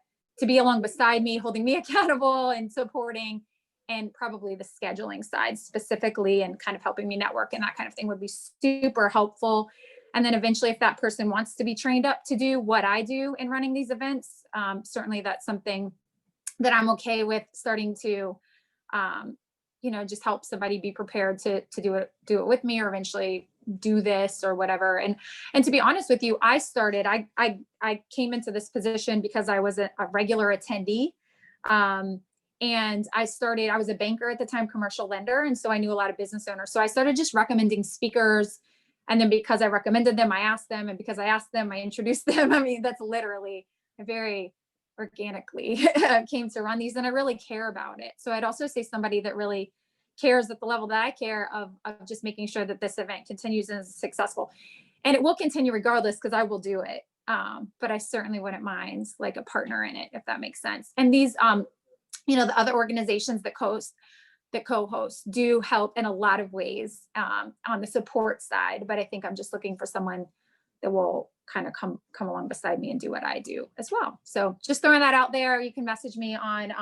be along beside me, holding me accountable and supporting, and probably the scheduling side specifically and kind of helping me network and that kind of thing would be super helpful. And then eventually if that person wants to be trained up to do what I do in running these events, certainly that's something that I'm okay with starting to, just help somebody be prepared to do it with me, or eventually do this or whatever. And to be honest with you, I came into this position because I was a regular attendee. And I was a banker at the time, commercial lender. And so I knew a lot of business owners. So I started just recommending speakers. And then because I recommended them, I asked them. And because I asked them, I introduced them. I mean, that's literally very organically came to run these, and I really care about it. So I'd also say somebody that really cares at the level that I care of just making sure that this event continues and is successful. And it will continue regardless, because I will do it. But I certainly wouldn't mind like a partner in it, if that makes sense. And these, the other organizations that co-host do help in a lot of ways on the support side. But I think I'm just looking for someone that will kind of come along beside me and do what I do as well. So just throwing that out there. You can message me on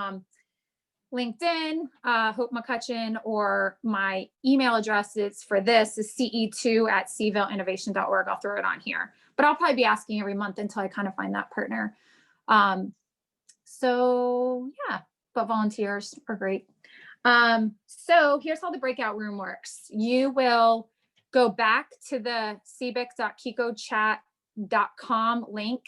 LinkedIn, Hope McCutcheon, or my email address is ce2@cvilleinnovation.org. I'll throw it on here, but I'll probably be asking every month until I kind of find that partner. So yeah, but volunteers are great. So here's how the breakout room works. You will go back to the cbic.kikochat.com link